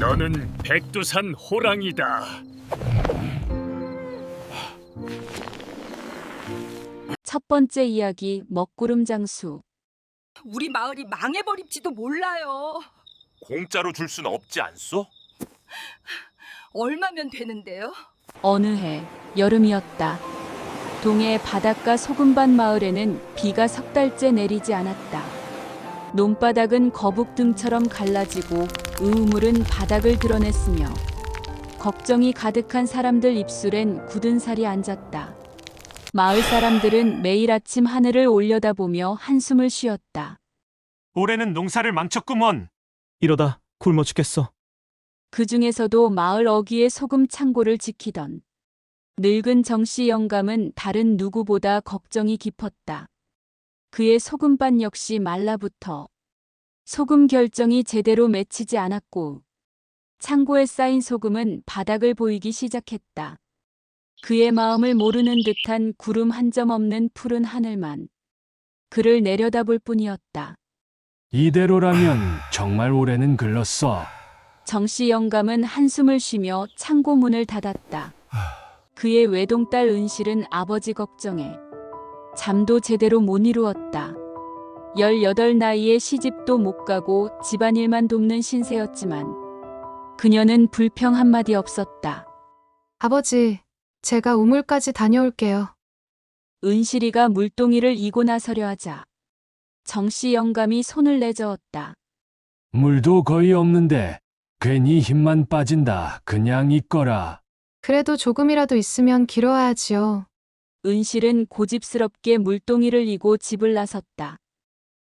너는 백두산 호랑이다. 첫 번째 이야기, 먹구름 장수. 우리 마을이 망해버릴지도 몰라요. 공짜로 줄 순 없지 않소? 얼마면 되는데요? 어느 해 여름이었다. 동해 바닷가 소금반 마을에는 비가 석 달째 내리지 않았다. 논바닥은 거북등처럼 갈라지고 우물은 바닥을 드러냈으며 걱정이 가득한 사람들 입술엔 굳은 살이 앉았다. 마을 사람들은 매일 아침 하늘을 올려다보며 한숨을 쉬었다. 올해는 농사를 망쳤구먼. 이러다 굶어 죽겠어. 그 중에서도 마을 어귀의 소금 창고를 지키던 늙은 정씨 영감은 다른 누구보다 걱정이 깊었다. 그의 소금반 역시 말라붙어 소금 결정이 제대로 맺히지 않았고 창고에 쌓인 소금은 바닥을 보이기 시작했다. 그의 마음을 모르는 듯한 구름 한 점 없는 푸른 하늘만 그를 내려다볼 뿐이었다. 이대로라면 정말 올해는 글렀어. 정씨 영감은 한숨을 쉬며 창고 문을 닫았다. 그의 외동딸 은실은 아버지 걱정에 잠도 제대로 못 이루었다. 18 나이에 시집도 못 가고 집안일만 돕는 신세였지만 그녀는 불평 한마디 없었다. 아버지, 제가 우물까지 다녀올게요. 은실이가 물동이를 이고 나서려 하자 정씨 영감이 손을 내저었다. 물도 거의 없는데 괜히 힘만 빠진다. 그냥 있거라. 그래도 조금이라도 있으면 길어야지요. 은실은 고집스럽게 물동이를 이고 집을 나섰다.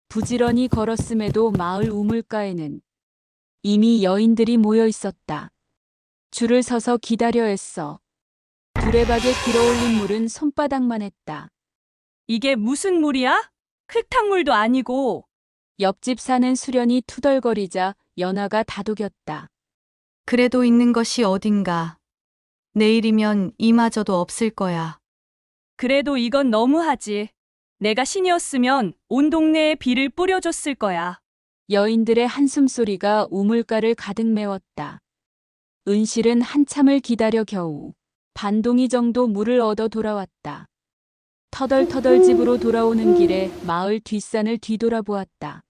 부지런히 걸었음에도 마을 우물가에는 이미 여인들이 모여 있었다. 줄을 서서 기다려 했어. 두레박에 길어올린 물은 손바닥만 했다. 이게 무슨 물이야? 흙탕물도 아니고. 옆집 사는 수련이 투덜거리자 연화가 다독였다. 그래도 있는 것이 어딘가. 내일이면 이마저도 없을 거야. 그래도 이건 너무하지. 내가 신이었으면 온 동네에 비를 뿌려줬을 거야. 여인들의 한숨소리가 우물가를 가득 메웠다. 은실은 한참을 기다려 겨우 반동이 정도 물을 얻어 돌아왔다. 터덜터덜 집으로 돌아오는 길에 마을 뒷산을 뒤돌아보았다.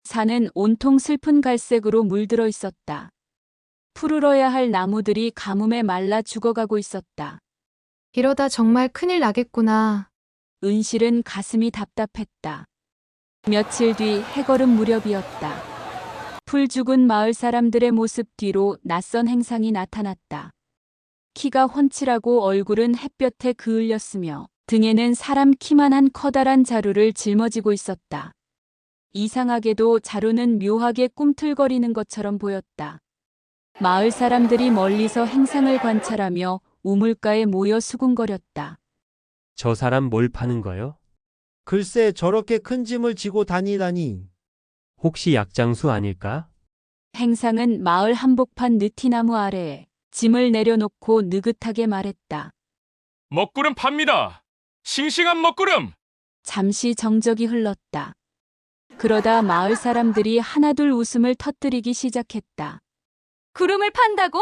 산은 온통 슬픈 갈색으로 물들어 있었다. 푸르러야 할 나무들이 가뭄에 말라 죽어가고 있었다. 이러다 정말 큰일 나겠구나. 은실은 가슴이 답답했다. 며칠 뒤 해걸음 무렵이었다. 풀 죽은 마을 사람들의 모습 뒤로 낯선 행상이 나타났다. 키가 훤칠하고 얼굴은 햇볕에 그을렸으며 등에는 사람 키만한 커다란 자루를 짊어지고 있었다. 이상하게도 자루는 묘하게 꿈틀거리는 것처럼 보였다. 마을 사람들이 멀리서 행상을 관찰하며 우물가에 모여 수군거렸다. 저 사람 뭘 파는 거요? 글쎄 저렇게 큰 짐을 지고 다니다니. 혹시 약장수 아닐까? 행상은 마을 한복판 느티나무 아래에 짐을 내려놓고 느긋하게 말했다. 먹구름 팝니다. 싱싱한 먹구름. 잠시 정적이 흘렀다. 그러다 마을 사람들이 하나둘 웃음을 터뜨리기 시작했다. 구름을 판다고?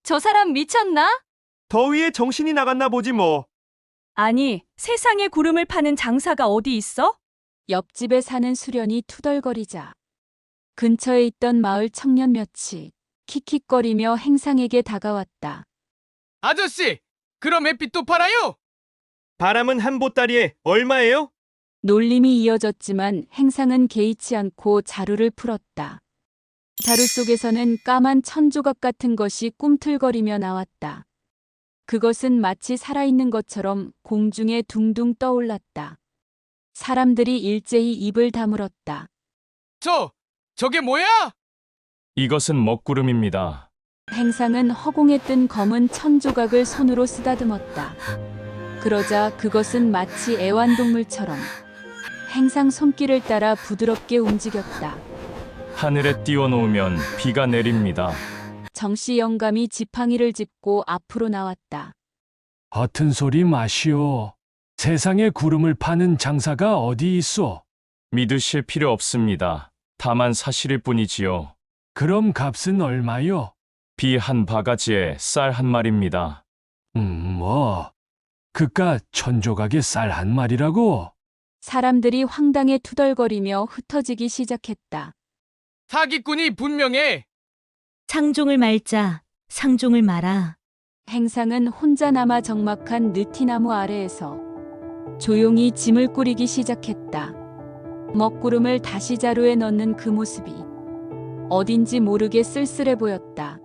저 사람 미쳤나? 더위에 정신이 나갔나 보지 뭐. 아니, 세상에 구름을 파는 장사가 어디 있어? 옆집에 사는 수련이 투덜거리자 근처에 있던 마을 청년 몇이 킥킥거리며 행상에게 다가왔다. 아저씨, 그럼 햇빛도 팔아요? 바람은 한 보따리에 얼마예요? 놀림이 이어졌지만 행상은 개의치 않고 자루를 풀었다. 자루 속에서는 까만 천조각 같은 것이 꿈틀거리며 나왔다. 그것은 마치 살아있는 것처럼 공중에 둥둥 떠올랐다. 사람들이 일제히 입을 다물었다. 저게 뭐야? 이것은 먹구름입니다. 행상은 허공에 뜬 검은 천조각을 손으로 쓰다듬었다. 그러자 그것은 마치 애완동물처럼 행상 손길을 따라 부드럽게 움직였다. 하늘에 띄워놓으면 비가 내립니다. 정씨 영감이 지팡이를 짚고 앞으로 나왔다. 허튼 소리 마시오. 세상에 구름을 파는 장사가 어디 있어? 믿으실 필요 없습니다. 다만 사실일 뿐이지요. 그럼 값은 얼마요? 비 한 바가지에 쌀 한 마리입니다. 뭐. 그깟 천조각에 쌀 한 마리라고? 사람들이 황당해 투덜거리며 흩어지기 시작했다. 사기꾼이 분명해. 상종을 말자. 상종을 마라. 행상은 혼자 남아 적막한 느티나무 아래에서 조용히 짐을 꾸리기 시작했다. 먹구름을 다시 자루에 넣는 그 모습이 어딘지 모르게 쓸쓸해 보였다.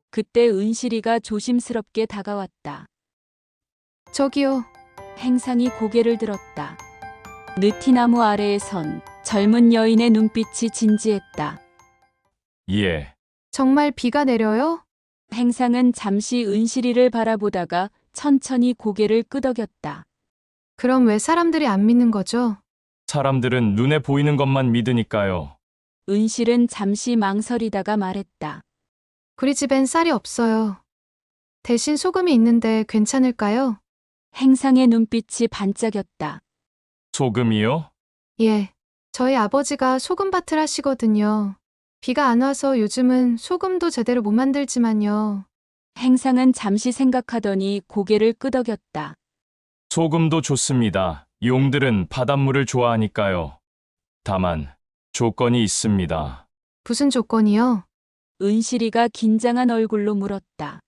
그때 은실이가 조심스럽게 다가왔다. 저기요. 행상이 고개를 들었다. 느티나무 아래에 선 젊은 여인의 눈빛이 진지했다. 예. 정말 비가 내려요? 행상은 잠시 은실이를 바라보다가 천천히 고개를 끄덕였다. 그럼 왜 사람들이 안 믿는 거죠? 사람들은 눈에 보이는 것만 믿으니까요. 은실은 잠시 망설이다가 말했다. 우리 집엔 쌀이 없어요. 대신 소금이 있는데 괜찮을까요? 행상의 눈빛이 반짝였다. 소금이요? 예. 저희 아버지가 소금밭을 하시거든요. 비가 안 와서 요즘은 소금도 제대로 못 만들지만요. 행상은 잠시 생각하더니 고개를 끄덕였다. 소금도 좋습니다. 용들은 바닷물을 좋아하니까요. 다만 조건이 있습니다. 무슨 조건이요? 은실이가 긴장한 얼굴로 물었다.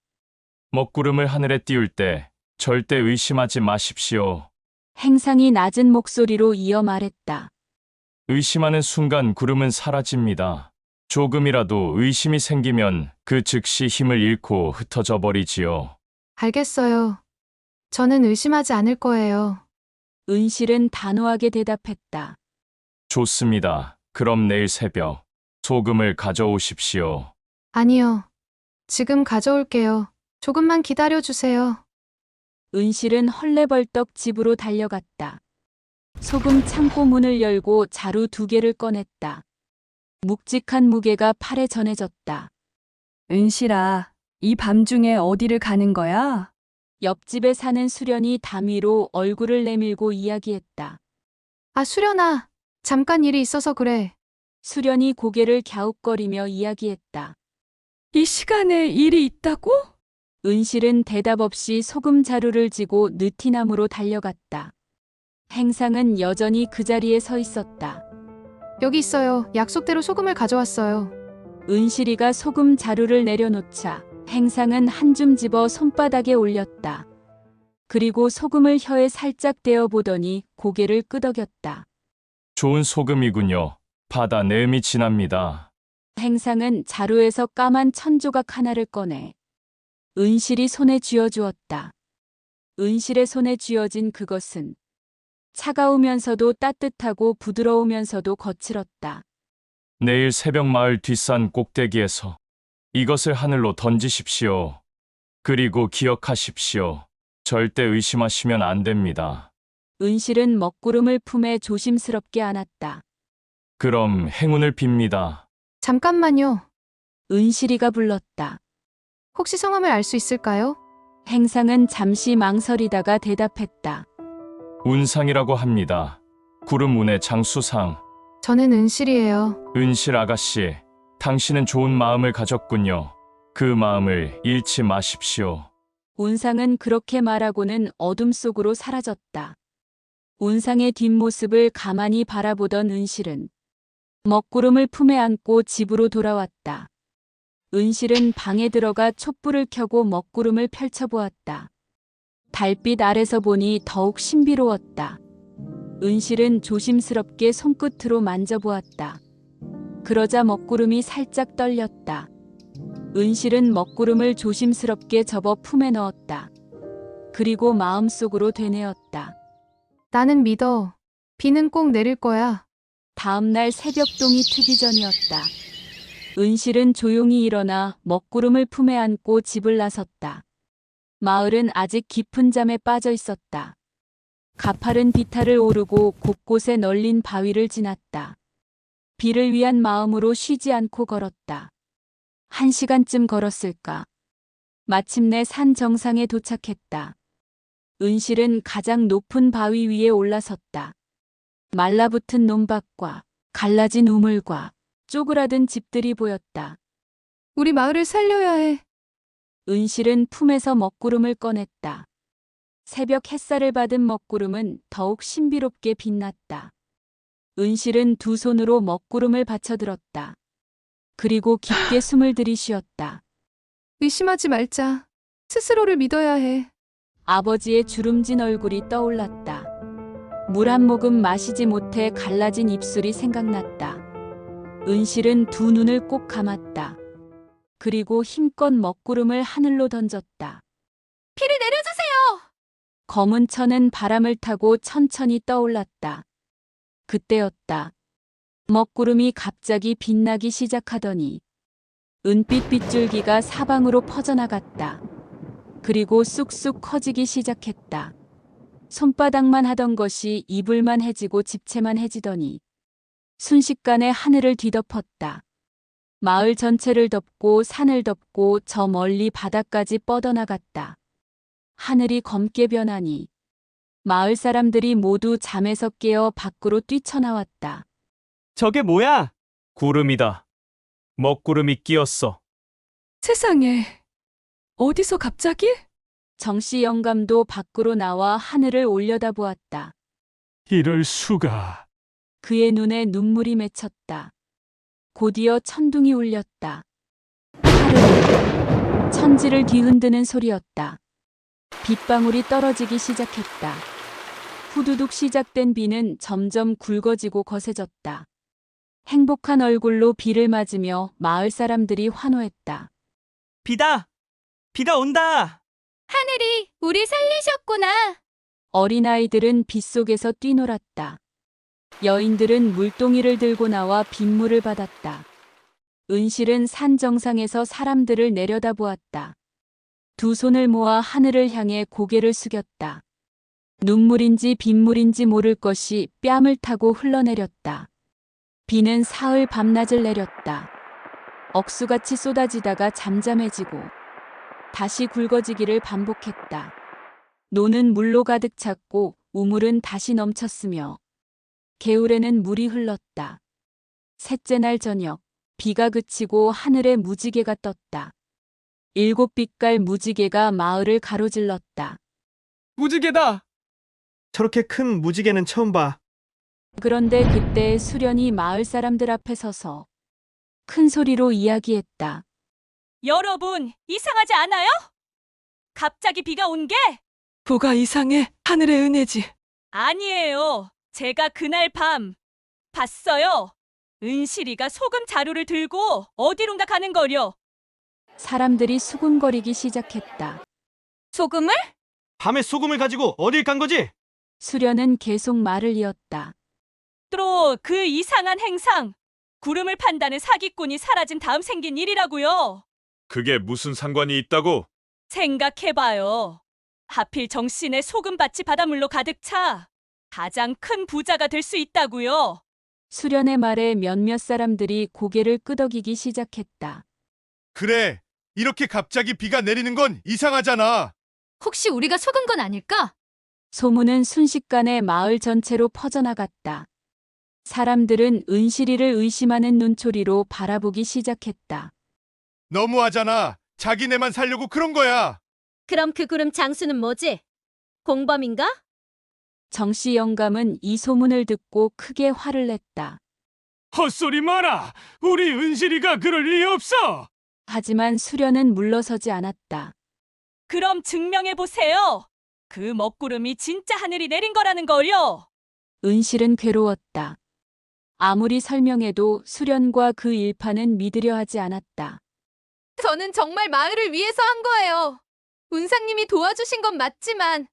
먹구름을 하늘에 띄울 때 절대 의심하지 마십시오. 행상이 낮은 목소리로 이어 말했다. 의심하는 순간 구름은 사라집니다. 조금이라도 의심이 생기면 그 즉시 힘을 잃고 흩어져 버리지요. 알겠어요. 저는 의심하지 않을 거예요. 은실은 단호하게 대답했다. 좋습니다. 그럼 내일 새벽 소금을 가져오십시오. 아니요. 지금 가져올게요. 조금만 기다려 주세요. 은실은 헐레벌떡 집으로 달려갔다. 소금 창고 문을 열고 자루 2개를 꺼냈다. 묵직한 무게가 팔에 전해졌다. 은실아, 이 밤중에 어디를 가는 거야? 옆집에 사는 수련이 담 위로 얼굴을 내밀고 이야기했다. 아, 수련아. 잠깐 일이 있어서 그래. 수련이 고개를 갸웃거리며 이야기했다. 이 시간에 일이 있다고? 은실은 대답 없이 소금 자루를 지고 느티나무로 달려갔다. 행상은 여전히 그 자리에 서 있었다. 여기 있어요. 약속대로 소금을 가져왔어요. 은실이가 소금 자루를 내려놓자 행상은 한 줌 집어 손바닥에 올렸다. 그리고 소금을 혀에 살짝 대어 보더니 고개를 끄덕였다. 좋은 소금이군요. 바다 내음이 진합니다. 행상은 자루에서 까만 천조각 하나를 꺼내 은실이 손에 쥐어주었다. 은실의 손에 쥐어진 그것은 차가우면서도 따뜻하고 부드러우면서도 거칠었다. 내일 새벽 마을 뒷산 꼭대기에서 이것을 하늘로 던지십시오. 그리고 기억하십시오. 절대 의심하시면 안 됩니다. 은실은 먹구름을 품에 조심스럽게 안았다. 그럼 행운을 빕니다. 잠깐만요. 은실이가 불렀다. 혹시 성함을 알 수 있을까요? 행상은 잠시 망설이다가 대답했다. 운상이라고 합니다. 구름 운의 장수상. 저는 은실이에요. 은실 아가씨, 당신은 좋은 마음을 가졌군요. 그 마음을 잃지 마십시오. 운상은 그렇게 말하고는 어둠 속으로 사라졌다. 운상의 뒷모습을 가만히 바라보던 은실은 먹구름을 품에 안고 집으로 돌아왔다. 은실은 방에 들어가 촛불을 켜고 먹구름을 펼쳐보았다. 달빛 아래서 보니 더욱 신비로웠다. 은실은 조심스럽게 손끝으로 만져보았다. 그러자 먹구름이 살짝 떨렸다. 은실은 먹구름을 조심스럽게 접어 품에 넣었다. 그리고 마음속으로 되뇌었다. 나는 믿어. 비는 꼭 내릴 거야. 다음 날 새벽동이 트기 전이었다. 은실은 조용히 일어나 먹구름을 품에 안고 집을 나섰다. 마을은 아직 깊은 잠에 빠져 있었다. 가파른 비탈을 오르고 곳곳에 널린 바위를 지났다. 비를 위한 마음으로 쉬지 않고 걸었다. 1시간쯤 걸었을까. 마침내 산 정상에 도착했다. 은실은 가장 높은 바위 위에 올라섰다. 말라붙은 논밭과 갈라진 우물과 쪼그라든 집들이 보였다. 우리 마을을 살려야 해. 은실은 품에서 먹구름을 꺼냈다. 새벽 햇살을 받은 먹구름은 더욱 신비롭게 빛났다. 은실은 두 손으로 먹구름을 받쳐들었다. 그리고 깊게 숨을 들이쉬었다. 의심하지 말자. 스스로를 믿어야 해. 아버지의 주름진 얼굴이 떠올랐다. 물 한 모금 마시지 못해 갈라진 입술이 생각났다. 은실은 두 눈을 꼭 감았다. 그리고 힘껏 먹구름을 하늘로 던졌다. 피를 내려주세요! 검은 천은 바람을 타고 천천히 떠올랐다. 그때였다. 먹구름이 갑자기 빛나기 시작하더니 은빛 빗줄기가 사방으로 퍼져나갔다. 그리고 쑥쑥 커지기 시작했다. 손바닥만 하던 것이 이불만 해지고 집채만 해지더니 순식간에 하늘을 뒤덮었다. 마을 전체를 덮고 산을 덮고 저 멀리 바다까지 뻗어나갔다. 하늘이 검게 변하니 마을 사람들이 모두 잠에서 깨어 밖으로 뛰쳐나왔다. 저게 뭐야? 구름이다. 먹구름이 끼었어. 세상에. 어디서 갑자기? 정씨 영감도 밖으로 나와 하늘을 올려다보았다. 이럴 수가. 그의 눈에 눈물이 맺혔다. 곧이어 천둥이 울렸다. 하루 천지를 뒤흔드는 소리였다. 빗방울이 떨어지기 시작했다. 후두둑 시작된 비는 점점 굵어지고 거세졌다. 행복한 얼굴로 비를 맞으며 마을 사람들이 환호했다. 비다! 비가 온다! 하늘이 우리 살리셨구나. 어린아이들은 빗속에서 뛰놀았다. 여인들은 물동이를 들고 나와 빗물을 받았다. 은실은 산 정상에서 사람들을 내려다보았다. 두 손을 모아 하늘을 향해 고개를 숙였다. 눈물인지 빗물인지 모를 것이 뺨을 타고 흘러내렸다. 비는 사흘 밤낮을 내렸다. 억수같이 쏟아지다가 잠잠해지고 다시 굵어지기를 반복했다. 노는 물로 가득 찼고 우물은 다시 넘쳤으며 개울에는 물이 흘렀다. 셋째 날 저녁 비가 그치고 하늘에 무지개가 떴다. 7빛깔 무지개가 마을을 가로질렀다. 무지개다! 저렇게 큰 무지개는 처음 봐. 그런데 그때 수련이 마을 사람들 앞에 서서 큰 소리로 이야기했다. 여러분, 이상하지 않아요? 갑자기 비가 온 게? 뭐가 이상해? 하늘의 은혜지. 아니에요. 제가 그날 밤 봤어요. 은실이가 소금 자루를 들고 어디론가 가는 거려. 사람들이 수군거리기 시작했다. 소금을? 밤에 소금을 가지고 어딜 간 거지? 수련은 계속 말을 이었다. 또 그 이상한 행상. 구름을 판다는 사기꾼이 사라진 다음 생긴 일이라고요. 그게 무슨 상관이 있다고? 생각해봐요. 하필 정신의 소금밭이 바닷물로 가득 차 가장 큰 부자가 될 수 있다고요. 수련의 말에 몇몇 사람들이 고개를 끄덕이기 시작했다. 그래, 이렇게 갑자기 비가 내리는 건 이상하잖아. 혹시 우리가 속은 건 아닐까? 소문은 순식간에 마을 전체로 퍼져나갔다. 사람들은 은실이를 의심하는 눈초리로 바라보기 시작했다. 너무하잖아. 자기네만 살려고 그런 거야. 그럼 그 구름 장수는 뭐지? 공범인가? 정씨 영감은 이 소문을 듣고 크게 화를 냈다. 헛소리 마라. 우리 은실이가 그럴 리 없어. 하지만 수련은 물러서지 않았다. 그럼 증명해보세요. 그 먹구름이 진짜 하늘이 내린 거라는 걸요. 은실은 괴로웠다. 아무리 설명해도 수련과 그 일파는 믿으려 하지 않았다. 저는 정말 마을을 위해서 한 거예요. 운상님이 도와주신 건 맞지만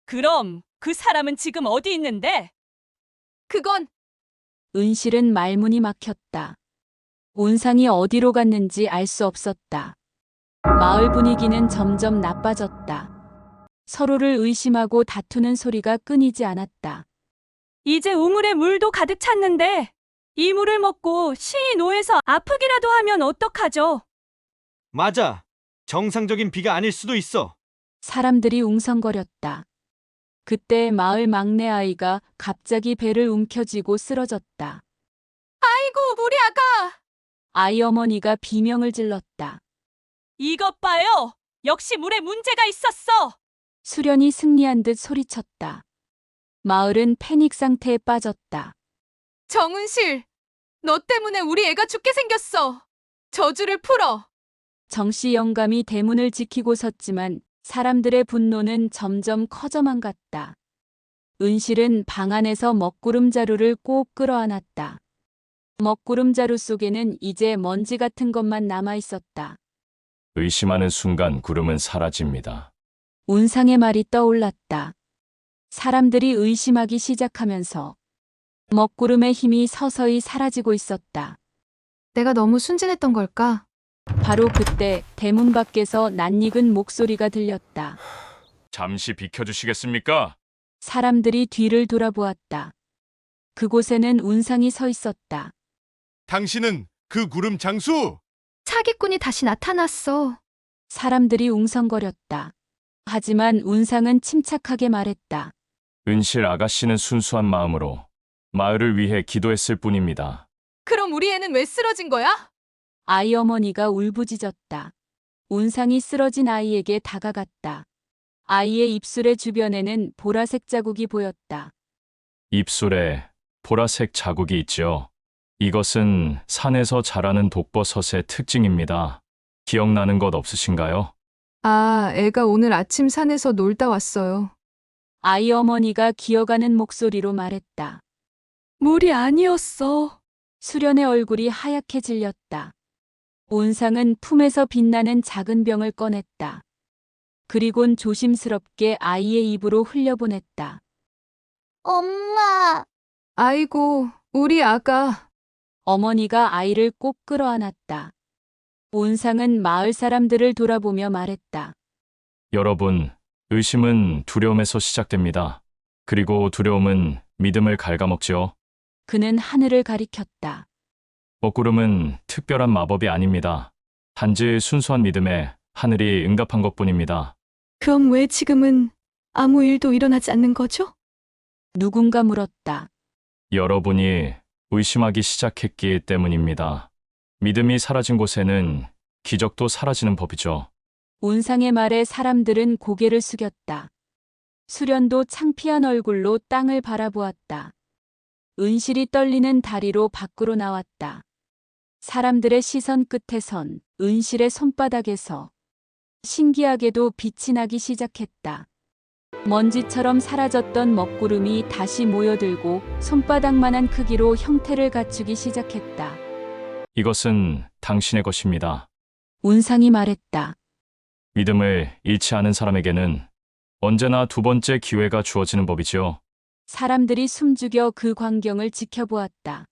그럼 그 사람은 지금 어디 있는데? 그건 은실은 말문이 막혔다. 운상이 어디로 갔는지 알 수 없었다. 마을 분위기는 점점 나빠졌다. 서로를 의심하고 다투는 소리가 끊이지 않았다. 이제 우물에 물도 가득 찼는데 이 물을 먹고 신이 노해서 아프기라도 하면 어떡하죠? 맞아. 정상적인 비가 아닐 수도 있어. 사람들이 웅성거렸다. 그때 마을 막내 아이가 갑자기 배를 움켜쥐고 쓰러졌다. 아이고, 우리 아가! 아이 어머니가 비명을 질렀다. 이것 봐요! 역시 물에 문제가 있었어! 수련이 승리한 듯 소리쳤다. 마을은 패닉 상태에 빠졌다. 정은실, 너 때문에 우리 애가 죽게 생겼어. 저주를 풀어. 정씨 영감이 대문을 지키고 섰지만 사람들의 분노는 점점 커져만 갔다. 은실은 방 안에서 먹구름 자루를 꼭 끌어안았다. 먹구름 자루 속에는 이제 먼지 같은 것만 남아 있었다. 의심하는 순간 구름은 사라집니다. 운상의 말이 떠올랐다. 사람들이 의심하기 시작하면서 먹구름의 힘이 서서히 사라지고 있었다. 내가 너무 순진했던 걸까? 바로 그때 대문 밖에서 낯익은 목소리가 들렸다. 잠시 비켜주시겠습니까? 사람들이 뒤를 돌아보았다. 그곳에는 운상이 서 있었다. 당신은 그 구름 장수? 사기꾼이 다시 나타났어. 사람들이 웅성거렸다. 하지만 운상은 침착하게 말했다. 은실 아가씨는 순수한 마음으로 마을을 위해 기도했을 뿐입니다. 그럼 우리 애는 왜 쓰러진 거야? 아이 어머니가 울부짖었다. 운상이 쓰러진 아이에게 다가갔다. 아이의 입술의 주변에는 보라색 자국이 보였다. 입술에 보라색 자국이 있죠. 이것은 산에서 자라는 독버섯의 특징입니다. 기억나는 것 없으신가요? 아, 애가 오늘 아침 산에서 놀다 왔어요. 아이 어머니가 기어가는 목소리로 말했다. 물이 아니었어. 수련의 얼굴이 하얗게 질렸다. 운상은 품에서 빛나는 작은 병을 꺼냈다. 그리곤 조심스럽게 아이의 입으로 흘려보냈다. 엄마. 아이고, 우리 아가. 어머니가 아이를 꼭 끌어안았다. 운상은 마을 사람들을 돌아보며 말했다. 여러분, 의심은 두려움에서 시작됩니다. 그리고 두려움은 믿음을 갉아먹죠. 그는 하늘을 가리켰다. 먹구름은 특별한 마법이 아닙니다. 단지 순수한 믿음에 하늘이 응답한 것뿐입니다. 그럼 왜 지금은 아무 일도 일어나지 않는 거죠? 누군가 물었다. 여러분이 의심하기 시작했기 때문입니다. 믿음이 사라진 곳에는 기적도 사라지는 법이죠. 운상의 말에 사람들은 고개를 숙였다. 수련도 창피한 얼굴로 땅을 바라보았다. 은실이 떨리는 다리로 밖으로 나왔다. 사람들의 시선 끝에선 은실의 손바닥에서 신기하게도 빛이 나기 시작했다. 먼지처럼 사라졌던 먹구름이 다시 모여들고 손바닥만한 크기로 형태를 갖추기 시작했다. 이것은 당신의 것입니다. 운상이 말했다. 믿음을 잃지 않은 사람에게는 언제나 두 번째 기회가 주어지는 법이지요. 사람들이 숨죽여 그 광경을 지켜보았다.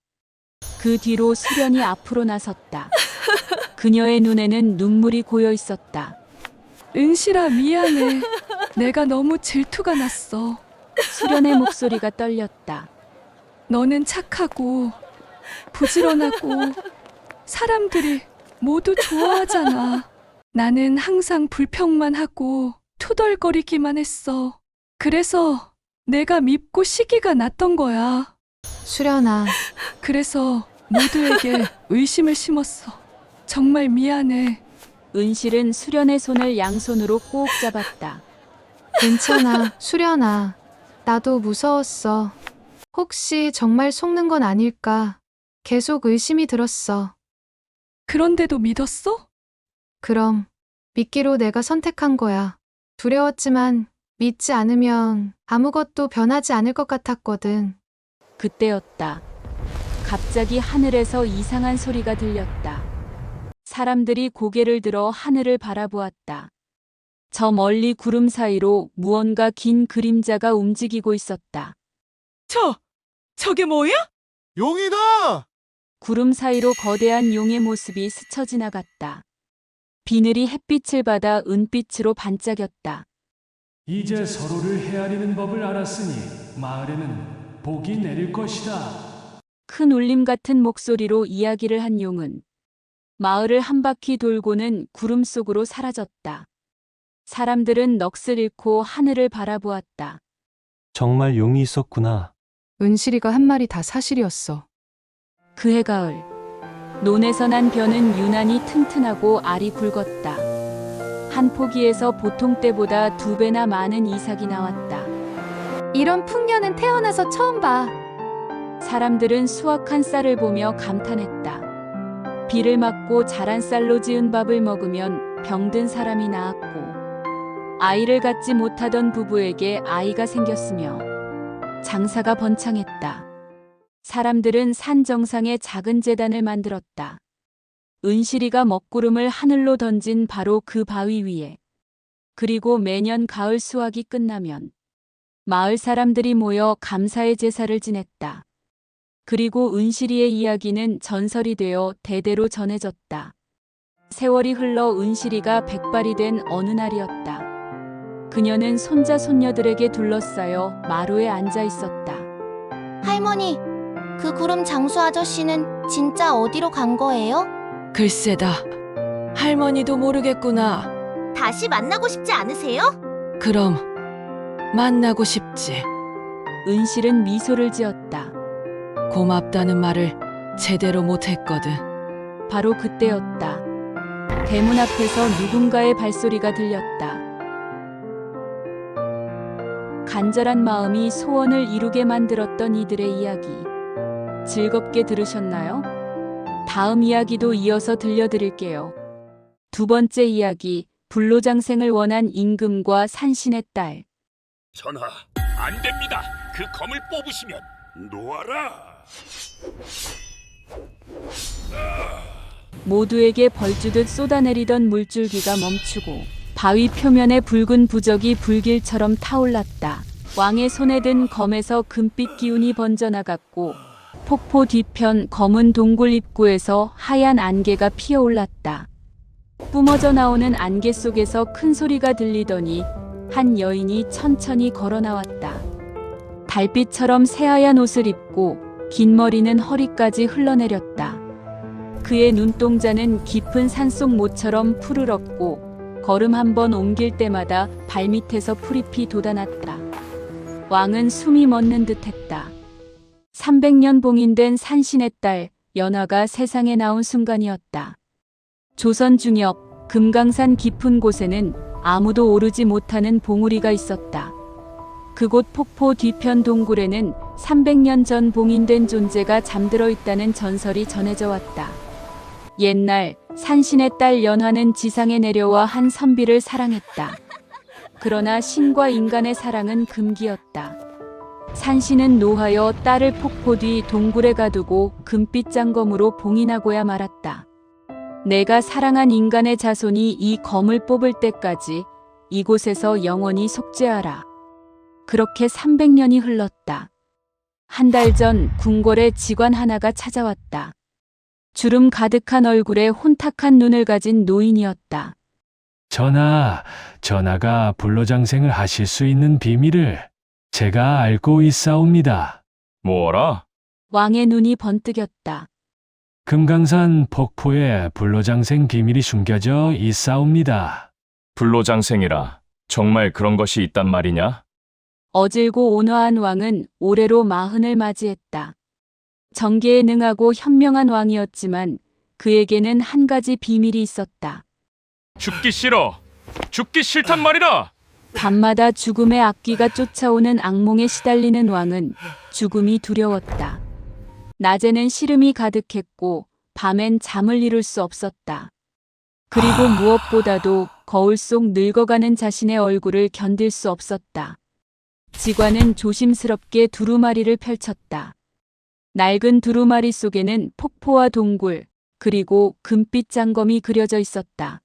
그 뒤로 수련이 앞으로 나섰다. 그녀의 눈에는 눈물이 고여 있었다. 은실아, 미안해. 내가 너무 질투가 났어. 수련의 목소리가 떨렸다. 너는 착하고 부지런하고 사람들이 모두 좋아하잖아. 나는 항상 불평만 하고 투덜거리기만 했어. 그래서 내가 밉고 시기가 났던 거야. 수련아. 그래서 모두에게 의심을 심었어. 정말 미안해. 은실은 수련의 손을 양손으로 꼭 잡았다. 괜찮아, 수련아. 나도 무서웠어. 혹시 정말 속는 건 아닐까? 계속 의심이 들었어. 그런데도 믿었어? 그럼 믿기로 내가 선택한 거야. 두려웠지만 믿지 않으면 아무것도 변하지 않을 것 같았거든. 그때였다. 갑자기 하늘에서 이상한 소리가 들렸다. 사람들이 고개를 들어 하늘을 바라보았다. 저 멀리 구름 사이로 무언가 긴 그림자가 움직이고 있었다. 저게 뭐야? 용이다! 구름 사이로 거대한 용의 모습이 스쳐 지나갔다. 비늘이 햇빛을 받아 은빛으로 반짝였다. 이제 서로를 헤아리는 법을 알았으니 마을에는 복이 내릴 것이다. 큰 울림 같은 목소리로 이야기를 한 용은 마을을 한 바퀴 돌고는 구름 속으로 사라졌다. 사람들은 넋을 잃고 하늘을 바라보았다. 정말 용이 있었구나. 은실이가 한 말이 다 사실이었어. 그해 가을 논에서 난 벼는 유난히 튼튼하고 알이 굵었다. 한 포기에서 보통 때보다 2배나 많은 이삭이 나왔다. 이런 풍년은 태어나서 처음 봐. 사람들은 수확한 쌀을 보며 감탄했다. 비를 맞고 자란 쌀로 지은 밥을 먹으면 병든 사람이 나았고, 아이를 갖지 못하던 부부에게 아이가 생겼으며 장사가 번창했다. 사람들은 산 정상에 작은 제단을 만들었다. 은실이가 먹구름을 하늘로 던진 바로 그 바위 위에. 그리고 매년 가을 수확이 끝나면 마을 사람들이 모여 감사의 제사를 지냈다. 그리고 은실이의 이야기는 전설이 되어 대대로 전해졌다. 세월이 흘러 은실이가 100발이 된 어느 날이었다. 그녀는 손자 손녀들에게 둘러싸여 마루에 앉아 있었다. 할머니, 그 구름 장수 아저씨는 진짜 어디로 간 거예요? 글쎄다. 할머니도 모르겠구나. 다시 만나고 싶지 않으세요? 그럼 만나고 싶지. 은실은 미소를 지었다. 고맙다는 말을 제대로 못했거든. 바로 그때였다. 대문 앞에서 누군가의 발소리가 들렸다. 간절한 마음이 소원을 이루게 만들었던 이들의 이야기. 즐겁게 들으셨나요? 다음 이야기도 이어서 들려드릴게요. 두 번째 이야기, 불로장생을 원한 임금과 산신의 딸. 전하, 안 됩니다. 그 검을 뽑으시면 놓아라. 모두에게 벌주듯 쏟아내리던 물줄기가 멈추고 바위 표면에 붉은 부적이 불길처럼 타올랐다. 왕의 손에 든 검에서 금빛 기운이 번져나갔고 폭포 뒤편 검은 동굴 입구에서 하얀 안개가 피어올랐다. 뿜어져 나오는 안개 속에서 큰 소리가 들리더니 한 여인이 천천히 걸어 나왔다. 달빛처럼 새하얀 옷을 입고 긴 머리는 허리까지 흘러내렸다. 그의 눈동자는 깊은 산속 모처럼 푸르렀고 걸음 한 번 옮길 때마다 발밑에서 풀잎이 돋아났다. 왕은 숨이 멎는 듯했다. 300년 봉인된 산신의 딸 연화가 세상에 나온 순간이었다. 조선 중엽 금강산 깊은 곳에는 아무도 오르지 못하는 봉우리가 있었다. 그곳 폭포 뒤편 동굴에는 300년 전 봉인된 존재가 잠들어 있다는 전설이 전해져 왔다. 옛날 산신의 딸 연화는 지상에 내려와 한 선비를 사랑했다. 그러나 신과 인간의 사랑은 금기였다. 산신은 노하여 딸을 폭포 뒤 동굴에 가두고 금빛 장검으로 봉인하고야 말았다. 내가 사랑한 인간의 자손이 이 검을 뽑을 때까지 이곳에서 영원히 속죄하라. 그렇게 300년이 흘렀다. 한 달 전 궁궐에 직관 하나가 찾아왔다. 주름 가득한 얼굴에 혼탁한 눈을 가진 노인이었다. 전하가 불로장생을 하실 수 있는 비밀을 제가 알고 있사옵니다. 뭐라? 왕의 눈이 번뜩였다. 금강산 폭포에 불로장생 비밀이 숨겨져 있사옵니다. 불로장생이라 정말 그런 것이 있단 말이냐? 어질고 온화한 왕은 올해로 40을 맞이했다. 정계에 능하고 현명한 왕이었지만 그에게는 한 가지 비밀이 있었다. 죽기 싫어. 죽기 싫단 말이다. 밤마다 죽음의 악귀가 쫓아오는 악몽에 시달리는 왕은 죽음이 두려웠다. 낮에는 시름이 가득했고 밤엔 잠을 이룰 수 없었다. 그리고 무엇보다도 거울 속 늙어가는 자신의 얼굴을 견딜 수 없었다. 직관은 조심스럽게 두루마리를 펼쳤다. 낡은 두루마리 속에는 폭포와 동굴, 그리고 금빛 장검이 그려져 있었다.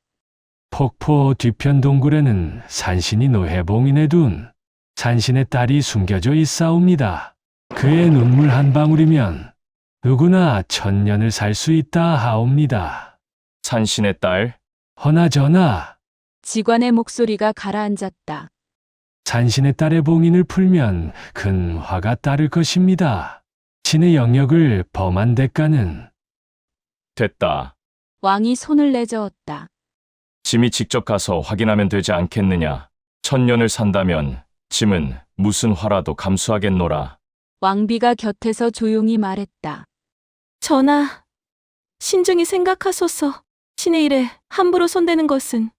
폭포 뒤편 동굴에는 산신이 노해 봉인해 둔 산신의 딸이 숨겨져 있사옵니다. 그의 눈물 한 방울이면 누구나 1000년을 살 수 있다 하옵니다. 산신의 딸? 허나 전하, 직관의 목소리가 가라앉았다. 산신의 딸의 봉인을 풀면 큰 화가 따를 것입니다. 신의 영역을 범한 대가는 됐다. 왕이 손을 내저었다. 짐이 직접 가서 확인하면 되지 않겠느냐. 1000년을 산다면 짐은 무슨 화라도 감수하겠노라. 왕비가 곁에서 조용히 말했다. 전하, 신중히 생각하소서. 신의 일에 함부로 손대는 것은.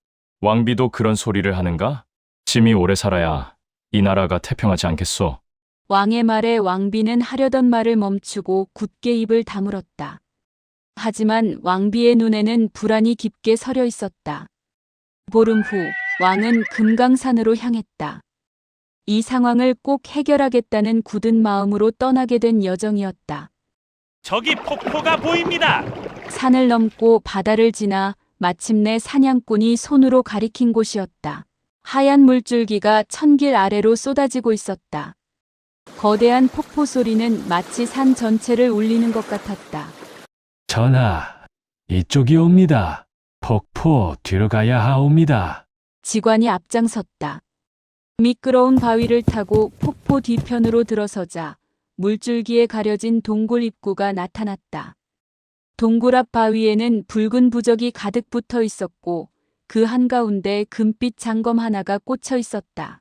왕비도 그런 소리를 하는가? 짐이 오래 살아야 이 나라가 태평하지 않겠소. 왕의 말에 왕비는 하려던 말을 멈추고 굳게 입을 다물었다. 하지만 왕비의 눈에는 불안이 깊게 서려 있었다. 보름 후 왕은 금강산으로 향했다. 이 상황을 꼭 해결하겠다는 굳은 마음으로 떠나게 된 여정이었다. 저기 폭포가 보입니다. 산을 넘고 바다를 지나 마침내 사냥꾼이 손으로 가리킨 곳이었다. 하얀 물줄기가 천길 아래로 쏟아지고 있었다. 거대한 폭포 소리는 마치 산 전체를 울리는 것 같았다. 전하, 이쪽이옵니다. 폭포 뒤로 가야 하옵니다. 직관이 앞장섰다. 미끄러운 바위를 타고 폭포 뒤편으로 들어서자 물줄기에 가려진 동굴 입구가 나타났다. 동굴 앞 바위에는 붉은 부적이 가득 붙어 있었고 그 한가운데 금빛 장검 하나가 꽂혀 있었다.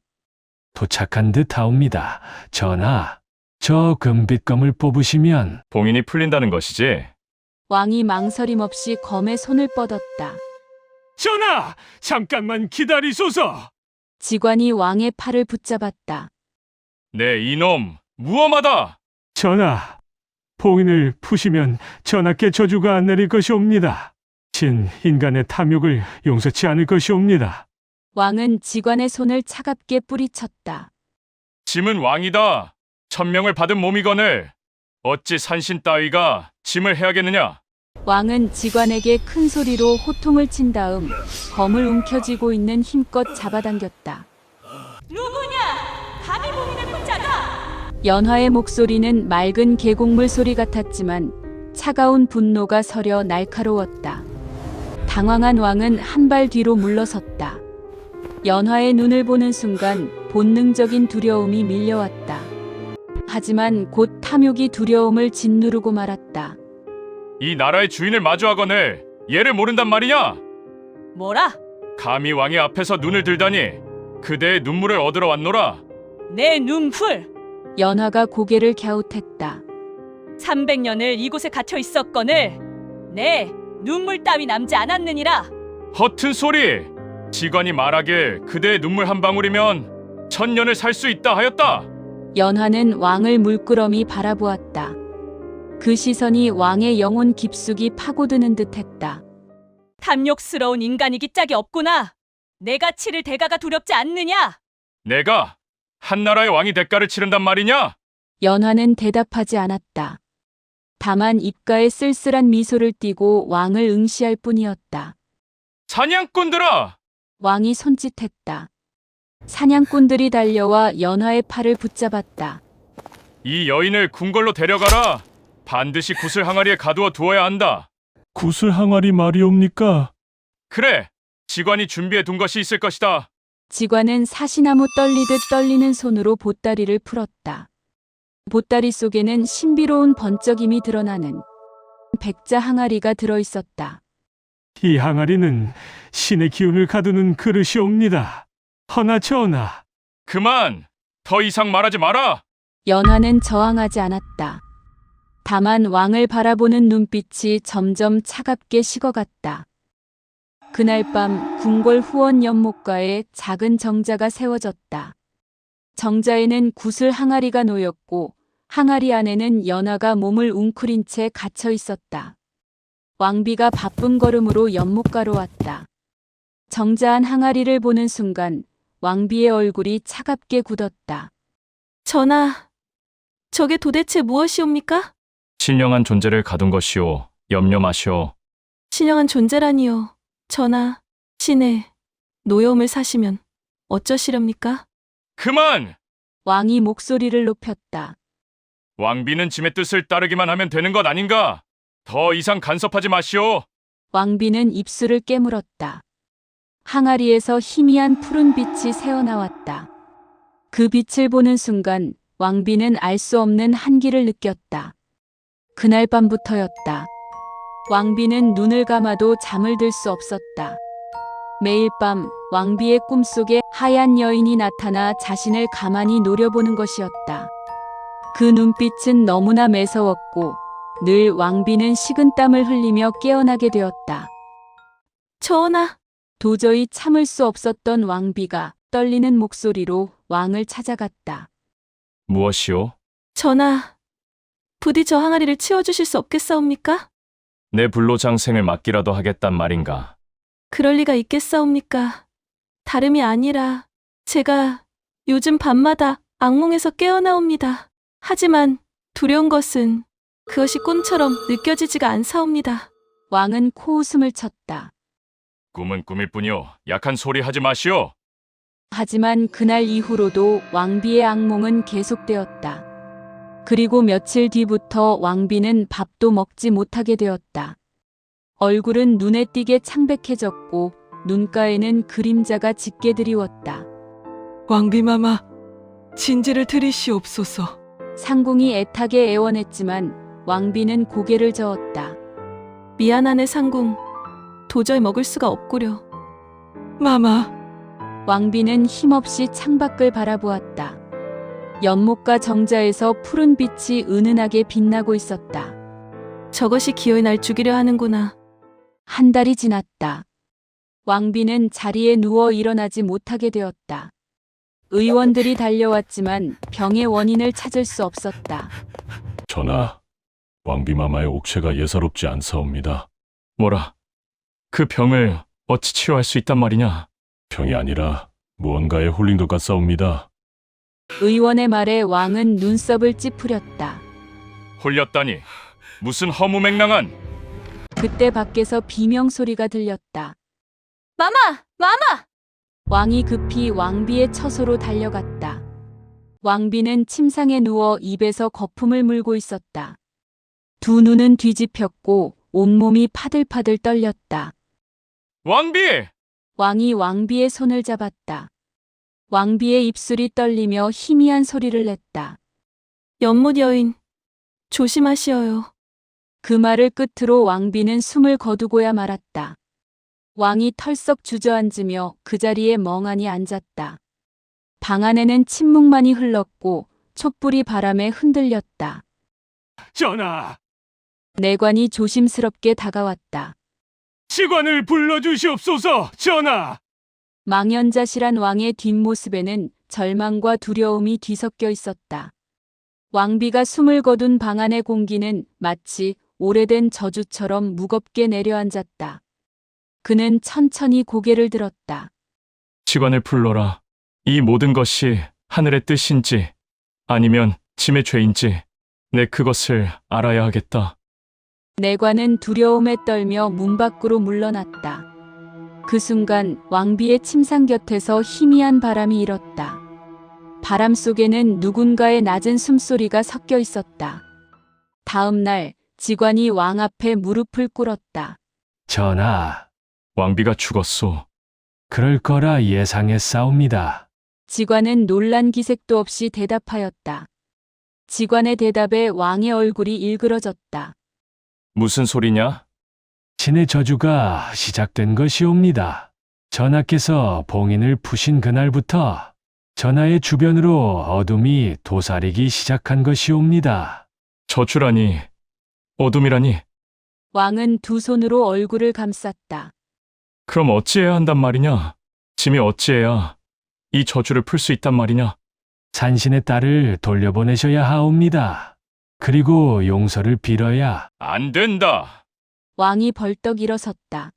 도착한 듯 하옵니다. 전하, 저 금빛검을 뽑으시면 봉인이 풀린다는 것이지? 왕이 망설임 없이 검에 손을 뻗었다. 전하, 잠깐만 기다리소서. 직관이 왕의 팔을 붙잡았다. 네, 이놈, 무엄하다! 전하, 봉인을 푸시면 전하께 저주가 안 내릴 것이옵니다. 진 인간의 탐욕을 용서치 않을 것이옵니다. 왕은 직관의 손을 차갑게 뿌리쳤다. 짐은 왕이다. 천명을 받은 몸이거늘 어찌 산신 따위가 짐을 해야겠느냐? 왕은 직관에게 큰 소리로 호통을 친 다음 검을 움켜쥐고 있는 힘껏 잡아당겼다. 누구냐? 감히 봉인을 푼 자가! 연화의 목소리는 맑은 계곡물 소리 같았지만 차가운 분노가 서려 날카로웠다. 당황한 왕은 한 발 뒤로 물러섰다. 연화의 눈을 보는 순간 본능적인 두려움이 밀려왔다. 하지만 곧 탐욕이 두려움을 짓누르고 말았다. 이 나라의 주인을 마주하거늘 얘를 모른단 말이냐? 뭐라? 감히 왕의 앞에서 눈을 들다니 그대의 눈물을 얻으러 왔노라. 내 눈풀! 연화가 고개를 갸웃했다. 300년을 이곳에 갇혀 있었거늘 내 눈물 따위 남지 않았느니라. 허튼 소리! 직관이 말하길 그대의 눈물 한 방울이면 1000년을 살 수 있다 하였다. 연화는 왕을 물끄러미 바라보았다. 그 시선이 왕의 영혼 깊숙이 파고드는 듯했다. 탐욕스러운 인간이기 짝이 없구나. 내가 치를 대가가 두렵지 않느냐? 내가 한나라의 왕이 대가를 치른단 말이냐? 연화는 대답하지 않았다. 다만 입가에 쓸쓸한 미소를 띠고 왕을 응시할 뿐이었다. 사냥꾼들아! 왕이 손짓했다. 사냥꾼들이 달려와 연화의 팔을 붙잡았다. 이 여인을 궁궐로 데려가라. 반드시 구슬 항아리에 가두어 두어야 한다. 구슬 항아리 말이옵니까? 그래, 직관이 준비해 둔 것이 있을 것이다. 직관은 사시나무 떨리듯 떨리는 손으로 보따리를 풀었다. 보따리 속에는 신비로운 번쩍임이 드러나는 백자 항아리가 들어있었다. 이 항아리는 신의 기운을 가두는 그릇이옵니다. 허나 전하. 그만! 더 이상 말하지 마라! 연화는 저항하지 않았다. 다만 왕을 바라보는 눈빛이 점점 차갑게 식어갔다. 그날 밤 궁궐 후원 연못가에 작은 정자가 세워졌다. 정자에는 구슬 항아리가 놓였고 항아리 안에는 연화가 몸을 웅크린 채 갇혀 있었다. 왕비가 바쁜 걸음으로 연못가로 왔다. 정자한 항아리를 보는 순간 왕비의 얼굴이 차갑게 굳었다. 전하, 저게 도대체 무엇이옵니까? 신령한 존재를 가둔 것이오. 염려 마시오. 신령한 존재라니요. 전하, 신의 노여움을 사시면 어쩌시렵니까? 그만! 왕이 목소리를 높였다. 왕비는 짐의 뜻을 따르기만 하면 되는 것 아닌가? 더 이상 간섭하지 마시오. 왕비는 입술을 깨물었다. 항아리에서 희미한 푸른 빛이 새어나왔다. 그 빛을 보는 순간 왕비는 알 수 없는 한기를 느꼈다. 그날 밤부터였다. 왕비는 눈을 감아도 잠을 들 수 없었다. 매일 밤 왕비의 꿈속에 하얀 여인이 나타나 자신을 가만히 노려보는 것이었다. 그 눈빛은 너무나 매서웠고 늘 왕비는 식은땀을 흘리며 깨어나게 되었다. 전하, 도저히 참을 수 없었던 왕비가 떨리는 목소리로 왕을 찾아갔다. 무엇이오? 전하, 부디 저 항아리를 치워주실 수 없겠사옵니까? 내 불로장생을 맡기라도 하겠단 말인가? 그럴 리가 있겠사옵니까? 다름이 아니라 제가 요즘 밤마다 악몽에서 깨어나옵니다. 하지만 두려운 것은 그것이 꿈처럼 느껴지지가 않사옵니다. 왕은 코웃음을 쳤다. 꿈은 꿈일 뿐이오. 약한 소리 하지 마시오. 하지만 그날 이후로도 왕비의 악몽은 계속되었다. 그리고 며칠 뒤부터 왕비는 밥도 먹지 못하게 되었다. 얼굴은 눈에 띄게 창백해졌고 눈가에는 그림자가 짙게 드리웠다. 왕비마마, 진지를 들이시옵소서. 상궁이 애타게 애원했지만 왕비는 고개를 저었다. 미안하네 상궁. 도저히 먹을 수가 없구려. 마마. 왕비는 힘없이 창밖을 바라보았다. 연못가 정자에서 푸른 빛이 은은하게 빛나고 있었다. 저것이 기어이 날 죽이려 하는구나. 한 달이 지났다. 왕비는 자리에 누워 일어나지 못하게 되었다. 의원들이 달려왔지만 병의 원인을 찾을 수 없었다. 전하, 왕비마마의 옥체가 예사롭지 않사옵니다. 뭐라? 그 병을 어찌 치료할 수 있단 말이냐? 병이 아니라 무언가에 홀린 것 같사옵니다. 의원의 말에 왕은 눈썹을 찌푸렸다. 홀렸다니. 무슨 허무맹랑한. 그때 밖에서 비명소리가 들렸다. 마마! 마마! 왕이 급히 왕비의 처소로 달려갔다. 왕비는 침상에 누워 입에서 거품을 물고 있었다. 두 눈은 뒤집혔고 온몸이 파들파들 떨렸다. 왕비! 왕이 왕비의 손을 잡았다. 왕비의 입술이 떨리며 희미한 소리를 냈다. 연못 여인, 조심하시어요. 그 말을 끝으로 왕비는 숨을 거두고야 말았다. 왕이 털썩 주저앉으며 그 자리에 멍하니 앉았다. 방 안에는 침묵만이 흘렀고 촛불이 바람에 흔들렸다. 전하, 내관이 조심스럽게 다가왔다. 직관을 불러주시옵소서, 전하. 망연자실한 왕의 뒷모습에는 절망과 두려움이 뒤섞여 있었다. 왕비가 숨을 거둔 방 안의 공기는 마치 오래된 저주처럼 무겁게 내려앉았다. 그는 천천히 고개를 들었다. 직관을 불러라. 이 모든 것이 하늘의 뜻인지 아니면 짐의 죄인지 내 그것을 알아야 하겠다. 내관은 두려움에 떨며 문 밖으로 물러났다. 그 순간 왕비의 침상 곁에서 희미한 바람이 일었다. 바람 속에는 누군가의 낮은 숨소리가 섞여 있었다. 다음 날 직관이 왕 앞에 무릎을 꿇었다. 전하, 왕비가 죽었소. 그럴 거라 예상했사옵니다. 직관은 놀란 기색도 없이 대답하였다. 직관의 대답에 왕의 얼굴이 일그러졌다. 무슨 소리냐? 신의 저주가 시작된 것이옵니다. 전하께서 봉인을 푸신 그날부터 전하의 주변으로 어둠이 도사리기 시작한 것이옵니다. 저주라니, 어둠이라니. 왕은 두 손으로 얼굴을 감쌌다. 그럼 어찌해야 한단 말이냐? 짐이 어찌해야 이 저주를 풀 수 있단 말이냐? 산신의 딸을 돌려보내셔야 하옵니다. 그리고 용서를 빌어야. 안 된다. 왕이 벌떡 일어섰다.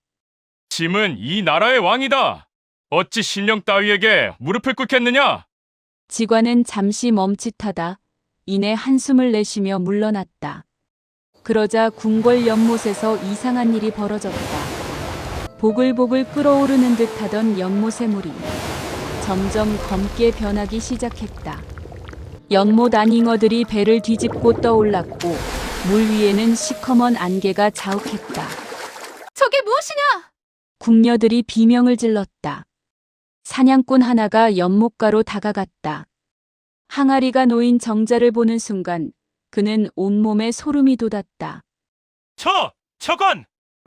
짐은 이 나라의 왕이다. 어찌 신령 따위에게 무릎을 꿇겠느냐? 직관은 잠시 멈칫하다 이내 한숨을 내쉬며 물러났다. 그러자 궁궐 연못에서 이상한 일이 벌어졌다. 보글보글 끓어오르는 듯하던 연못의 물이 점점 검게 변하기 시작했다. 연못 안잉어들이 배를 뒤집고 떠올랐고 물 위에는 시커먼 안개가 자욱했다. 저게 무엇이냐? 궁녀들이 비명을 질렀다. 사냥꾼 하나가 연못가로 다가갔다. 항아리가 놓인 정자를 보는 순간 그는 온몸에 소름이 돋았다. 저건!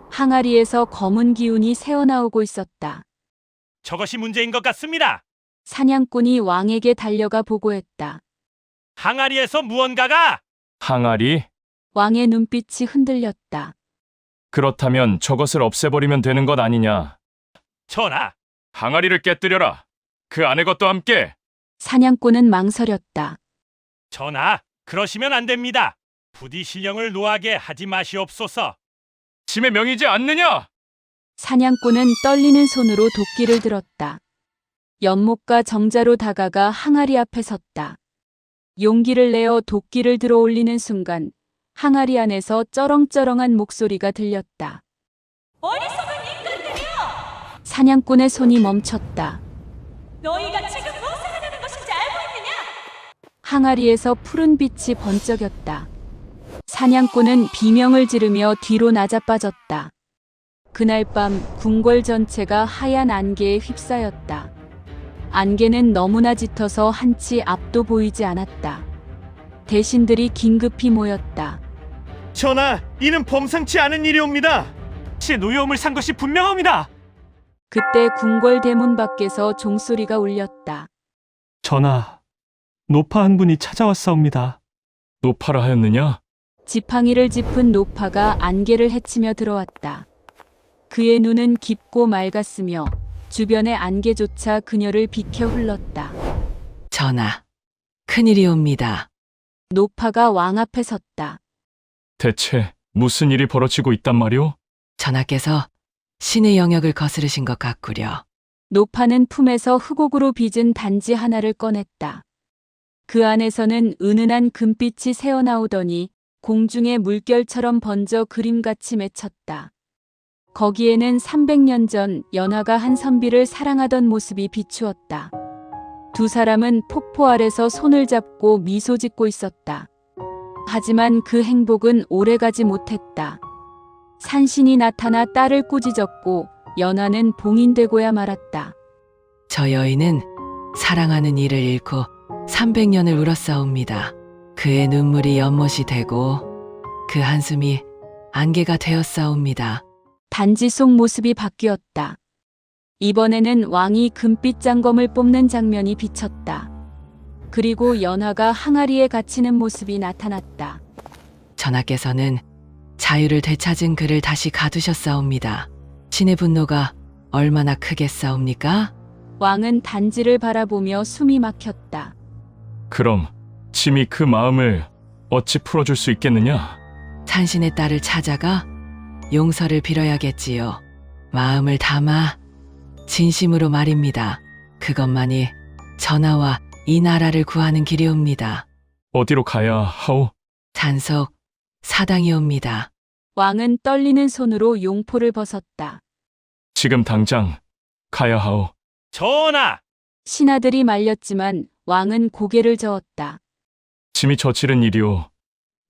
항아리에서 검은 기운이 새어나오고 있었다. 저것이 문제인 것 같습니다. 사냥꾼이 왕에게 달려가 보고했다. 항아리에서 무언가가! 항아리? 왕의 눈빛이 흔들렸다. 그렇다면 저것을 없애버리면 되는 것 아니냐? 전하, 항아리를 깨뜨려라. 그 안의 것도 함께. 사냥꾼은 망설였다. 전하, 그러시면 안 됩니다. 부디 신령을 노하게 하지 마시옵소서. 짐의 명이지 않느냐? 사냥꾼은 떨리는 손으로 도끼를 들었다. 연못과 정자로 다가가 항아리 앞에 섰다. 용기를 내어 도끼를 들어 올리는 순간 항아리 안에서 쩌렁쩌렁한 목소리가 들렸다. 어리석은 인간들이여! 사냥꾼의 손이 멈췄다. 너희가 지금 무엇을 하려는 것인지 알고 있느냐? 항아리에서 푸른 빛이 번쩍였다. 사냥꾼은 비명을 지르며 뒤로 낮아빠졌다. 그날 밤 궁궐 전체가 하얀 안개에 휩싸였다. 안개는 너무나 짙어서 한치 앞도 보이지 않았다. 대신들이 긴급히 모였다. 전하, 이는 범상치 않은 일이옵니다. 시 노여움을 산 것이 분명합니다. 그때 궁궐 대문 밖에서 종소리가 울렸다. 전하, 노파 한 분이 찾아왔사옵니다. 노파라 하였느냐? 지팡이를 짚은 노파가 안개를 헤치며 들어왔다. 그의 눈은 깊고 맑았으며 주변의 안개조차 그녀를 비켜 흘렀다. 전하, 큰일이옵니다. 노파가 왕 앞에 섰다. 대체 무슨 일이 벌어지고 있단 말이오? 전하께서 신의 영역을 거스르신 것 같구려. 노파는 품에서 흑옥으로 빚은 단지 하나를 꺼냈다. 그 안에서는 은은한 금빛이 새어나오더니 공중에 물결처럼 번져 그림같이 맺혔다. 거기에는 300년 전 연화가 한 선비를 사랑하던 모습이 비추었다. 두 사람은 폭포 아래서 손을 잡고 미소 짓고 있었다. 하지만 그 행복은 오래가지 못했다. 산신이 나타나 딸을 꾸짖었고 연화는 봉인되고야 말았다. 저 여인은 사랑하는 이를 잃고 300년을 울었사옵니다. 그의 눈물이 연못이 되고 그 한숨이 안개가 되었사옵니다. 단지 속 모습이 바뀌었다. 이번에는 왕이 금빛 장검을 뽑는 장면이 비쳤다. 그리고 연화가 항아리에 갇히는 모습이 나타났다. 전하께서는 자유를 되찾은 그를 다시 가두셨사옵니다. 신의 분노가 얼마나 크겠사옵니까? 왕은 단지를 바라보며 숨이 막혔다. 그럼 짐이 그 마음을 어찌 풀어줄 수 있겠느냐? 산신의 딸을 찾아가 용서를 빌어야겠지요. 마음을 담아 진심으로 말입니다. 그것만이 전하와 이 나라를 구하는 길이옵니다. 어디로 가야 하오? 산속 사당이옵니다. 왕은 떨리는 손으로 용포를 벗었다. 지금 당장 가야 하오. 전하! 신하들이 말렸지만 왕은 고개를 저었다. 짐이 저지른 일이오.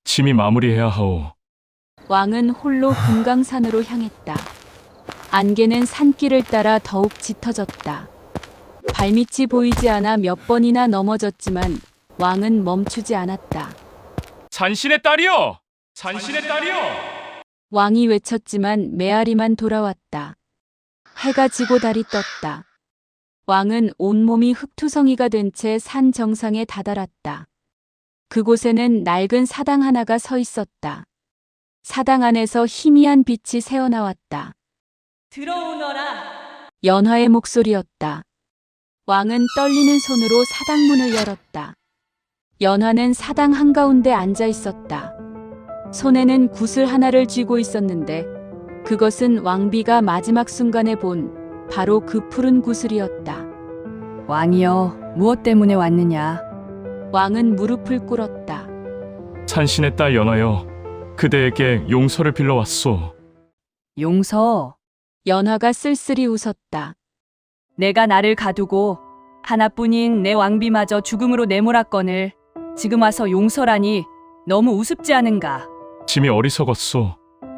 짐이 마무리해야 하오. 왕은 홀로 금강산으로 향했다. 안개는 산길을 따라 더욱 짙어졌다. 발밑이 보이지 않아 몇 번이나 넘어졌지만 왕은 멈추지 않았다. 산신의 딸이여! 산신의 딸이여! 왕이 외쳤지만 메아리만 돌아왔다. 해가 지고 달이 떴다. 왕은 온몸이 흙투성이가 된 채 산 정상에 다다랐다. 그곳에는 낡은 사당 하나가 서 있었다. 사당 안에서 희미한 빛이 새어나왔다. 들어오너라. 연화의 목소리였다. 왕은 떨리는 손으로 사당문을 열었다. 연화는 사당 한가운데 앉아 있었다. 손에는 굿을 하나를 쥐고 있었는데 그것은 왕비가 마지막 순간에 본 바로 그 푸른 구슬이었다. 왕이여, 무엇 때문에 왔느냐? 왕은 무릎을 꿇었다. 산신의 딸 연하여, 그대에게 용서를 빌러왔소. 용서. 연화가 쓸쓸히 웃었다. 내가 나를 가두고 하나뿐인 내 왕비마저 죽음으로 내몰았거늘 지금 와서 용서라니 너무 우습지 않은가? 짐이 어리석었소.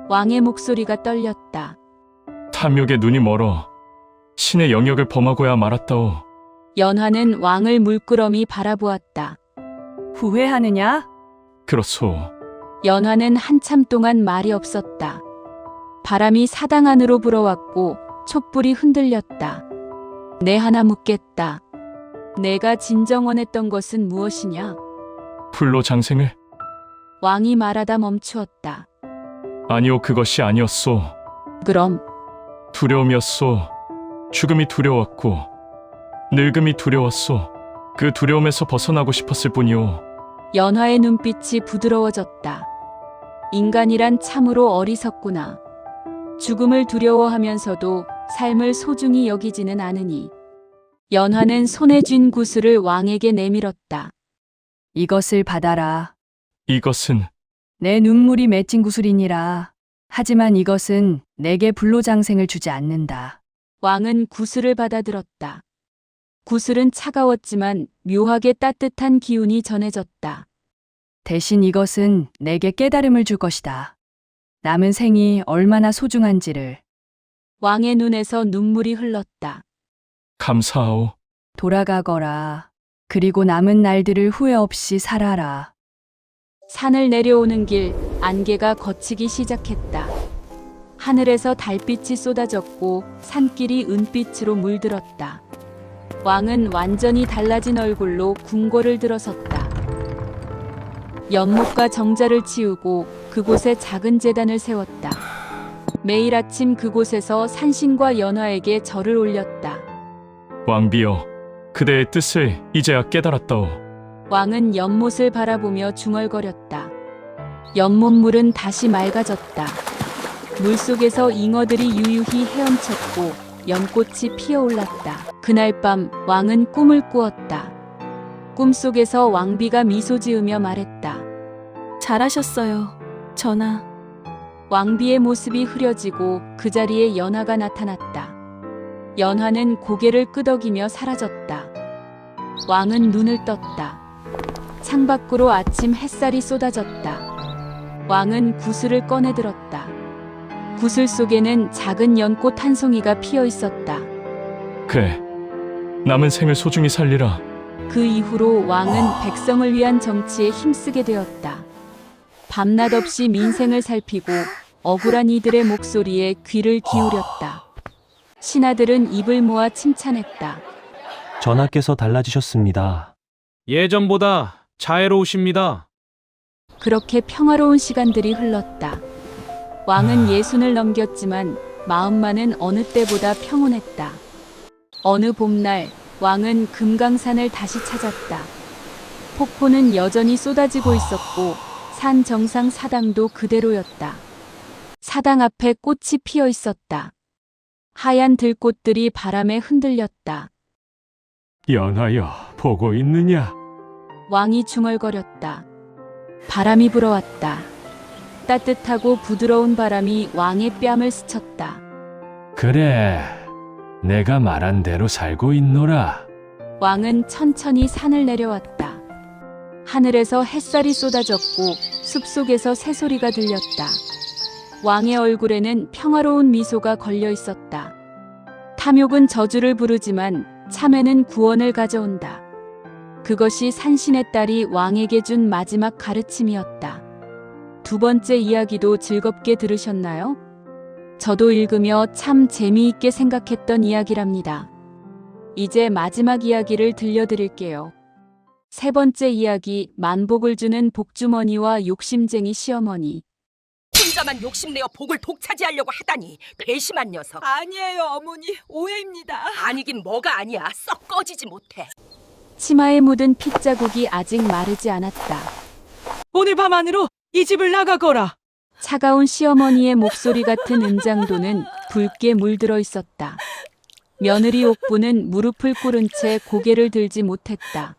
왕의 목소리가 떨렸다. 탐욕에 눈이 멀어 신의 영역을 범하고야 말았다오. 연화는 왕을 물끄러미 바라보았다. 후회하느냐? 그렇소. 연화는 한참 동안 말이 없었다. 바람이 사당 안으로 불어왔고 촛불이 흔들렸다. 내 하나 묻겠다. 내가 진정 원했던 것은 무엇이냐? 불로 장생을? 왕이 말하다 멈추었다. 아니요, 그것이 아니었소. 그럼 두려움이었소. 죽음이 두려웠고 늙음이 두려웠소. 그 두려움에서 벗어나고 싶었을 뿐이오. 연화의 눈빛이 부드러워졌다. 인간이란 참으로 어리석구나. 죽음을 두려워하면서도 삶을 소중히 여기지는 않으니. 연화는 손에 쥔 구슬을 왕에게 내밀었다. 이것을 받아라. 이것은 내 눈물이 맺힌 구슬이니라. 하지만 이것은 내게 불로장생을 주지 않는다. 왕은 구슬을 받아들었다. 구슬은 차가웠지만 묘하게 따뜻한 기운이 전해졌다. 대신 이것은 내게 깨달음을 줄 것이다. 남은 생이 얼마나 소중한지를. 왕의 눈에서 눈물이 흘렀다. 감사하오. 돌아가거라. 그리고 남은 날들을 후회 없이 살아라. 산을 내려오는 길, 안개가 걷히기 시작했다. 하늘에서 달빛이 쏟아졌고 산길이 은빛으로 물들었다. 왕은 완전히 달라진 얼굴로 궁궐을 들어섰다. 연못과 정자를 치우고 그곳에 작은 제단을 세웠다. 매일 아침 그곳에서 산신과 연화에게 절을 올렸다. 왕비여, 그대의 뜻을 이제야 깨달았다오. 왕은 연못을 바라보며 중얼거렸다. 연못물은 다시 맑아졌다. 물속에서 잉어들이 유유히 헤엄쳤고 연꽃이 피어올랐다. 그날 밤 왕은 꿈을 꾸었다. 꿈속에서 왕비가 미소 지으며 말했다. 잘하셨어요, 전하. 왕비의 모습이 흐려지고 그 자리에 연화가 나타났다. 연화는 고개를 끄덕이며 사라졌다. 왕은 눈을 떴다. 창밖으로 아침 햇살이 쏟아졌다. 왕은 구슬을 꺼내들었다. 구슬 속에는 작은 연꽃 한 송이가 피어 있었다. 그래, 남은 생을 소중히 살리라. 그 이후로 왕은 백성을 위한 정치에 힘쓰게 되었다. 밤낮 없이 민생을 살피고 억울한 이들의 목소리에 귀를 기울였다. 신하들은 입을 모아 칭찬했다. 전하께서 달라지셨습니다. 예전보다 자애로우십니다. 그렇게 평화로운 시간들이 흘렀다. 왕은 60을 넘겼지만 마음만은 어느 때보다 평온했다. 어느 봄날 왕은 금강산을 다시 찾았다. 폭포는 여전히 쏟아지고 있었고 산 정상 사당도 그대로였다. 사당 앞에 꽃이 피어 있었다. 하얀 들꽃들이 바람에 흔들렸다. 연하여, 보고 있느냐? 왕이 중얼거렸다. 바람이 불어왔다. 따뜻하고 부드러운 바람이 왕의 뺨을 스쳤다. 그래, 내가 말한 대로 살고 있노라. 왕은 천천히 산을 내려왔다. 하늘에서 햇살이 쏟아졌고 숲속에서 새소리가 들렸다. 왕의 얼굴에는 평화로운 미소가 걸려 있었다. 탐욕은 저주를 부르지만 참회는 구원을 가져온다. 그것이 산신의 딸이 왕에게 준 마지막 가르침이었다. 두 번째 이야기도 즐겁게 들으셨나요? 저도 읽으며 참 재미있게 생각했던 이야기랍니다. 이제 마지막 이야기를 들려드릴게요. 세 번째 이야기, 만복을 주는 복주머니와 욕심쟁이 시어머니. 혼자만 욕심내어 복을 독차지하려고 하다니 괘씸한 녀석. 아니에요, 어머니. 오해입니다. 아니긴 뭐가 아니야. 썩 꺼지지 못해. 치마에 묻은 핏자국이 아직 마르지 않았다. 오늘 밤 안으로 이 집을 나가거라. 차가운 시어머니의 목소리 같은 음장도는 붉게 물들어 있었다. 며느리 옥부는 무릎을 꿇은 채 고개를 들지 못했다.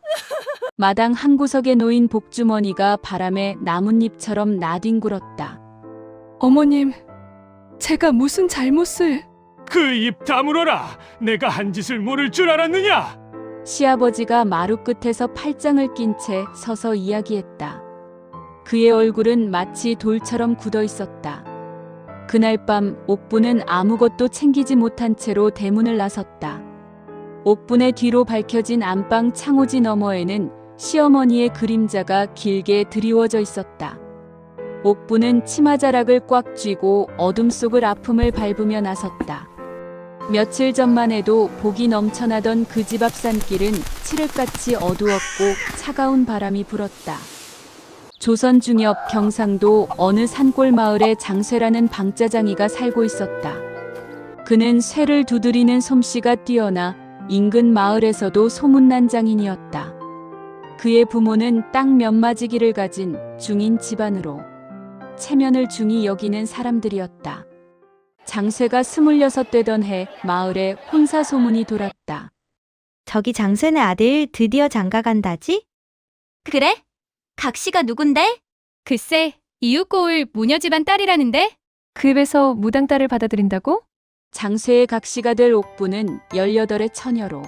마당 한 구석에 놓인 복주머니가 바람에 나뭇잎처럼 나뒹굴었다. 어머님, 제가 무슨 잘못을... 그 입 다물어라. 내가 한 짓을 모를 줄 알았느냐? 시아버지가 마루 끝에서 팔짱을 낀 채 서서 이야기했다. 그의 얼굴은 마치 돌처럼 굳어 있었다. 그날 밤 옥부는 아무것도 챙기지 못한 채로 대문을 나섰다. 옥분의 뒤로 밝혀진 안방 창호지 너머에는 시어머니의 그림자가 길게 드리워져 있었다. 옥부는 치마자락을 꽉 쥐고 어둠 속을 아픔을 밟으며 나섰다. 며칠 전만 해도 복이 넘쳐나던 그 집 앞 산길은 칠흑같이 어두웠고 차가운 바람이 불었다. 조선 중엽 경상도 어느 산골 마을에 장쇠라는 방짜장이가 살고 있었다. 그는 쇠를 두드리는 솜씨가 뛰어나 인근 마을에서도 소문난 장인이었다. 그의 부모는 땅 몇 마지기를 가진 중인 집안으로 체면을 중히 여기는 사람들이었다. 장쇠가 26 되던 해 마을에 혼사 소문이 돌았다. 저기 장쇠네 아들 드디어 장가간다지? 그래? 각시가 누군데? 글쎄, 이웃고을 모녀 집안 딸이라는데? 그 입에서 무당딸을 받아들인다고? 장쇠의 각시가 될 옥부는 18의 처녀로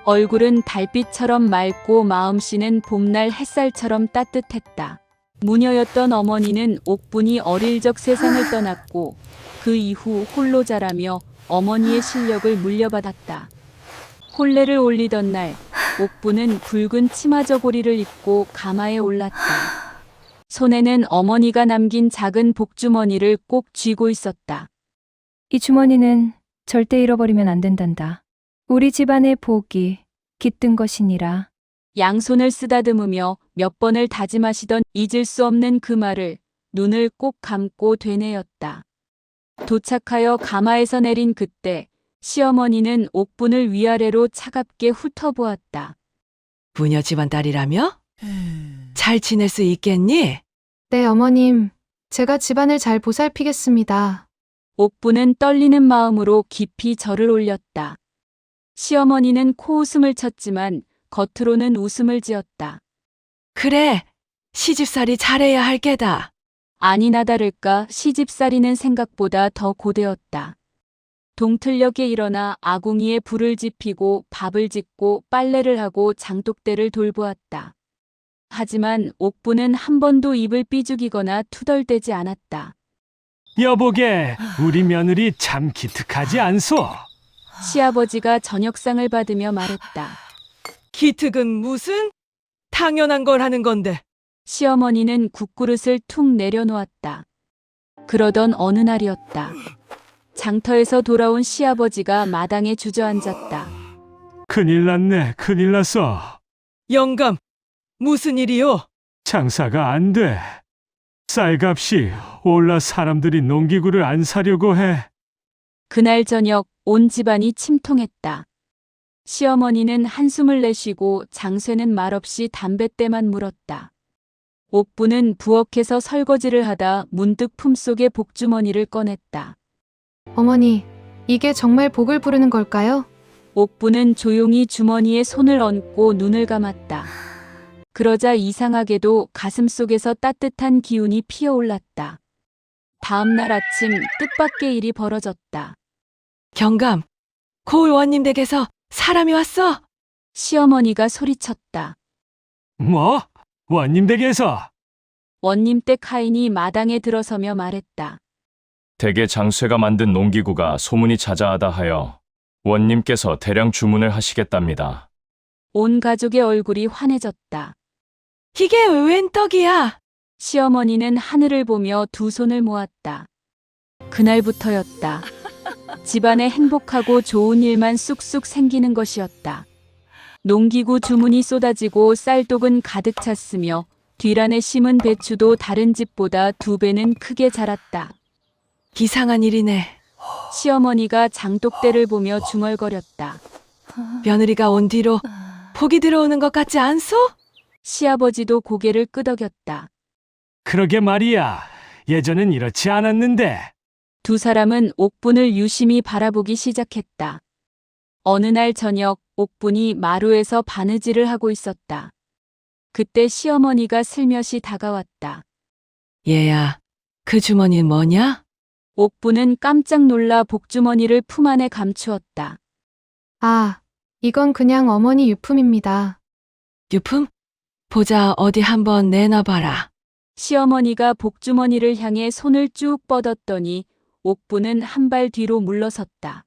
얼굴은 달빛처럼 맑고 마음씨는 봄날 햇살처럼 따뜻했다. 무녀였던 어머니는 옥분이 어릴 적 세상을 떠났고 그 이후 홀로 자라며 어머니의 실력을 물려받았다. 혼례를 올리던 날 옥부는 붉은 치마 저고리를 입고 가마에 올랐다. 손에는 어머니가 남긴 작은 복주머니를 꼭 쥐고 있었다. 이 주머니는 절대 잃어버리면 안 된단다. 우리 집안의 복이 깃든 것이니라. 양손을 쓰다듬으며 몇 번을 다짐하시던 잊을 수 없는 그 말을 눈을 꼭 감고 되뇌었다. 도착하여 가마에서 내린 그때 시어머니는 옥분을 위아래로 차갑게 훑어보았다. 부녀 집안 딸이라며? 잘 지낼 수 있겠니? 네, 어머님. 제가 집안을 잘 보살피겠습니다. 옥분은 떨리는 마음으로 깊이 절을 올렸다. 시어머니는 코웃음을 쳤지만 겉으로는 웃음을 지었다. 그래, 시집살이 잘해야 할 게다. 아니나 다를까 시집살이는 생각보다 더 고되었다. 동틀녘에 일어나 아궁이에 불을 지피고 밥을 짓고 빨래를 하고 장독대를 돌보았다. 하지만 옥부는 한 번도 입을 삐죽이거나 투덜대지 않았다. 여보게, 우리 며느리 참 기특하지 않소? 시아버지가 저녁상을 받으며 말했다. 기특은 무슨? 당연한 걸 하는 건데. 시어머니는 국그릇을 툭 내려놓았다. 그러던 어느 날이었다. 장터에서 돌아온 시아버지가 마당에 주저앉았다. 큰일 났네, 큰일 났어. 영감, 무슨 일이요? 장사가 안 돼. 쌀값이 올라 사람들이 농기구를 안 사려고 해. 그날 저녁 온 집안이 침통했다. 시어머니는 한숨을 내쉬고 장쇠는 말없이 담뱃대만 물었다. 옥부는 부엌에서 설거지를 하다 문득 품속에 복주머니를 꺼냈다. 어머니, 이게 정말 복을 부르는 걸까요? 옥부는 조용히 주머니에 손을 얹고 눈을 감았다. 그러자 이상하게도 가슴속에서 따뜻한 기운이 피어올랐다. 다음 날 아침 뜻밖의 일이 벌어졌다. 경감, 고을 원님 댁에서 사람이 왔어? 시어머니가 소리쳤다. 뭐? 원님 댁에서? 원님 댁 하인이 마당에 들어서며 말했다. 댁에 장쇠가 만든 농기구가 소문이 자자하다 하여 원님께서 대량 주문을 하시겠답니다. 온 가족의 얼굴이 환해졌다. 이게 웬 떡이야? 시어머니는 하늘을 보며 두 손을 모았다. 그날부터였다. 집안에 행복하고 좋은 일만 쑥쑥 생기는 것이었다. 농기구 주문이 쏟아지고 쌀독은 가득 찼으며 뒤란에 심은 배추도 다른 집보다 2배는 크게 자랐다. 이상한 일이네. 시어머니가 장독대를 보며 중얼거렸다. 며느리가 온 뒤로 복이 들어오는 것 같지 않소? 시아버지도 고개를 끄덕였다. 그러게 말이야. 예전엔 이렇지 않았는데. 두 사람은 옥분을 유심히 바라보기 시작했다. 어느 날 저녁 옥분이 마루에서 바느질을 하고 있었다. 그때 시어머니가 슬며시 다가왔다. 얘야, 그 주머니는 뭐냐? 옥분은 깜짝 놀라 복주머니를 품 안에 감추었다. 아, 이건 그냥 어머니 유품입니다. 유품? 보자, 어디 한번 내놔봐라. 시어머니가 복주머니를 향해 손을 쭉 뻗었더니 옥분은 한 발 뒤로 물러섰다.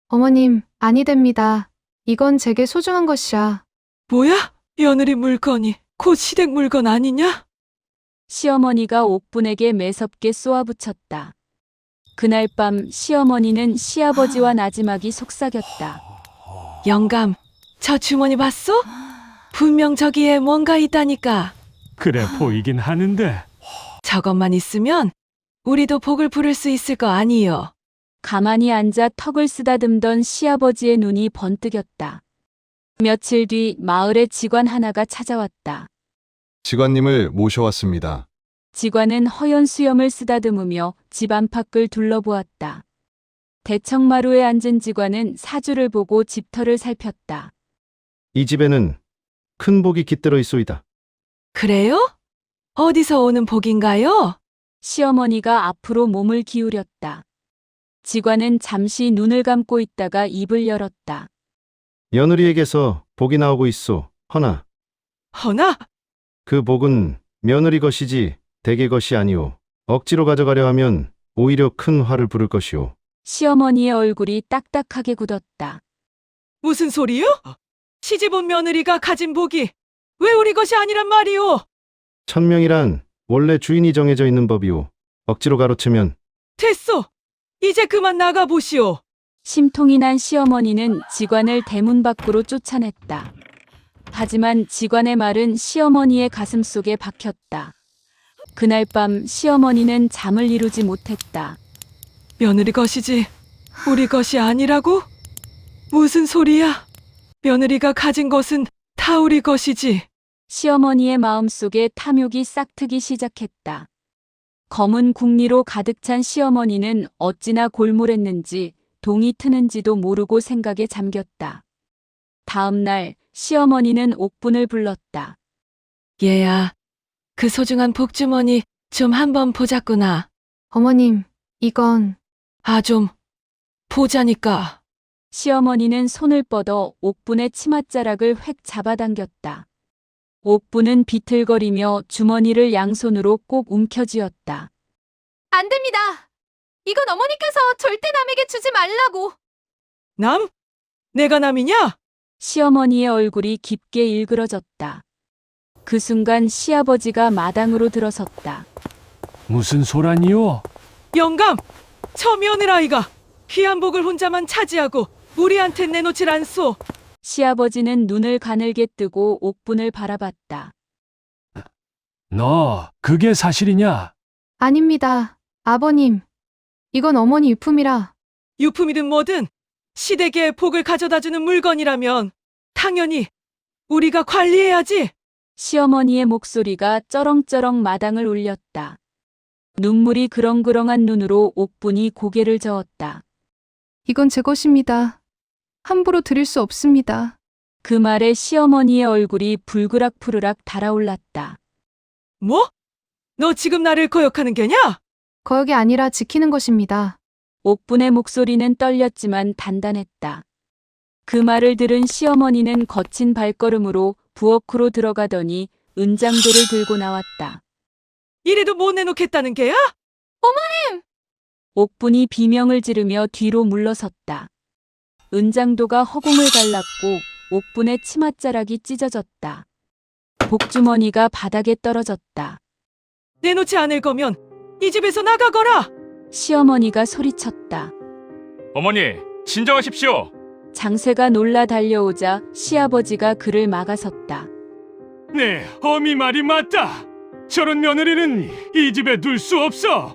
어머님, 아니 됩니다. 이건 제게 소중한 것이야. 뭐야? 며느리 물건이 곧 시댁 물건 아니냐? 시어머니가 옥분에게 매섭게 쏘아붙였다. 그날 밤 시어머니는 시아버지와 나지막이 속삭였다. 영감, 저 주머니 봤소? 분명 저기에 뭔가 있다니까. 그래 보이긴 하는데. 저것만 있으면 우리도 복을 부를 수 있을 거 아니요. 가만히 앉아 턱을 쓰다듬던 시아버지의 눈이 번뜩였다. 며칠 뒤 마을에 직관 하나가 찾아왔다. 직관님을 모셔왔습니다. 직관은 허연 수염을 쓰다듬으며 집 안팎을 둘러보았다. 대청마루에 앉은 직관은 사주를 보고 집터를 살폈다. 이 집에는 큰 복이 깃들어 있소이다. 그래요? 어디서 오는 복인가요? 시어머니가 앞으로 몸을 기울였다. 직관은 잠시 눈을 감고 있다가 입을 열었다. 며느리에게서 복이 나오고 있소. 허나 그 복은 며느리 것이지 대개 것이 아니오. 억지로 가져가려 하면 오히려 큰 화를 부를 것이오. 시어머니의 얼굴이 딱딱하게 굳었다. 무슨 소리요? 시집 온 며느리가 가진 복이 왜 우리 것이 아니란 말이오? 천명이란 원래 주인이 정해져 있는 법이오. 억지로 가로채면 됐소. 이제 그만 나가보시오. 심통이 난 시어머니는 직관을 대문 밖으로 쫓아냈다. 하지만 직관의 말은 시어머니의 가슴 속에 박혔다. 그날 밤 시어머니는 잠을 이루지 못했다. 며느리 것이지 우리 것이 아니라고? 무슨 소리야? 며느리가 가진 것은 다 우리 것이지. 시어머니의 마음속에 탐욕이 싹트기 시작했다. 검은 국리로 가득 찬 시어머니는 어찌나 골몰했는지 동이 트는지도 모르고 생각에 잠겼다. 다음 날 시어머니는 옥분을 불렀다. 얘야, 그 소중한 복주머니 좀 한번 보자꾸나. 어머님, 이건 좀 보자니까. 시어머니는 손을 뻗어 옥분의 치맛자락을 획 잡아당겼다. 옥분은 비틀거리며 주머니를 양손으로 꼭 움켜쥐었다. 안 됩니다. 이건 어머니께서 절대 남에게 주지 말라고. 남? 내가 남이냐? 시어머니의 얼굴이 깊게 일그러졌다. 그 순간 시아버지가 마당으로 들어섰다. 무슨 소란이요? 영감! 저 며느라이가 귀한 복을 혼자만 차지하고 우리한테 내놓질 않소. 시아버지는 눈을 가늘게 뜨고 옥분을 바라봤다. 너 그게 사실이냐? 아닙니다. 아버님, 이건 어머니 유품이라. 유품이든 뭐든 시댁에 복을 가져다주는 물건이라면 당연히 우리가 관리해야지. 시어머니의 목소리가 쩌렁쩌렁 마당을 울렸다. 눈물이 그렁그렁한 눈으로 옥분이 고개를 저었다. 이건 제 것입니다. 함부로 드릴 수 없습니다. 그 말에 시어머니의 얼굴이 불그락푸르락 달아올랐다. 뭐? 너 지금 나를 거역하는 게냐? 거역이 아니라 지키는 것입니다. 옥분의 목소리는 떨렸지만 단단했다. 그 말을 들은 시어머니는 거친 발걸음으로 부엌으로 들어가더니 은장도를 들고 나왔다. 이래도 못 내놓겠다는 게야? 어머님! 옥분이 비명을 지르며 뒤로 물러섰다. 은장도가 허공을 갈랐고 옥분의 치맛자락이 찢어졌다. 복주머니가 바닥에 떨어졌다. 내놓지 않을 거면 이 집에서 나가거라! 시어머니가 소리쳤다. 어머니, 진정하십시오. 장세가 놀라 달려오자 시아버지가 그를 막아섰다. 네, 어미 말이 맞다. 저런 며느리는 이 집에 둘 수 없어.